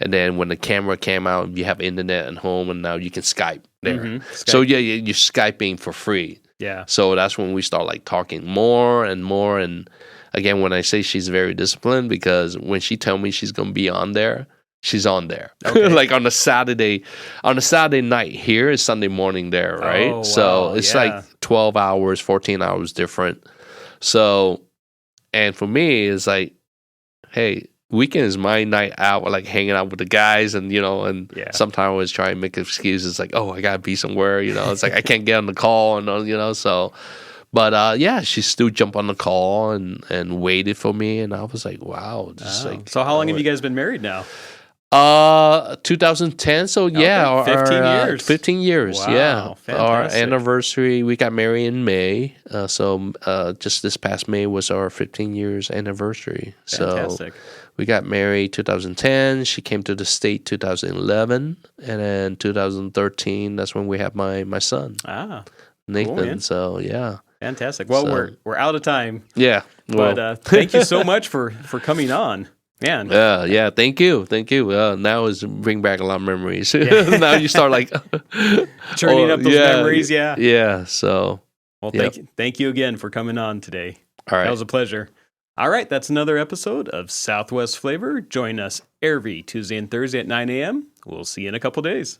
And then when the camera came out, you have internet at home, and now you can Skype there. Mm-hmm. Skype. So you're Skyping for free. Yeah. So that's when we start like talking more and more. And again, when I say she's very disciplined, because when she tell me she's gonna be on there, she's on there. Okay. Like on a Saturday night here is Sunday morning there, right? Oh, so wow. it's like 12 hours, 14 hours different. So, and for me, it's like, hey, weekend is my night out, like hanging out with the guys, and sometimes I always try and make excuses like, oh, I gotta be somewhere, it's like I can't get on the call, and so. But she still jumped on the call and waited for me, and I was like, wow. So how long have you guys been married now? 2010. So yeah, 15 years. 15 years. Wow, yeah, fantastic. Our anniversary. We got married in May. So just this past May was our 15 years anniversary. Fantastic. So we got married 2010. She came to the state 2011, and then 2013. That's when we had my son. Nathan. Cool, so yeah. Fantastic. Well, we're out of time. Yeah. Well. But thank you so much for coming on. Man. Yeah. Thank you. Now is bring back a lot of memories. Now you start like churning up those memories. Yeah. Yeah. So. Well, thank you again for coming on today. All right. That was a pleasure. All right. That's another episode of Southwest Flavor. Join us every Tuesday and Thursday at 9 a.m. We'll see you in a couple days.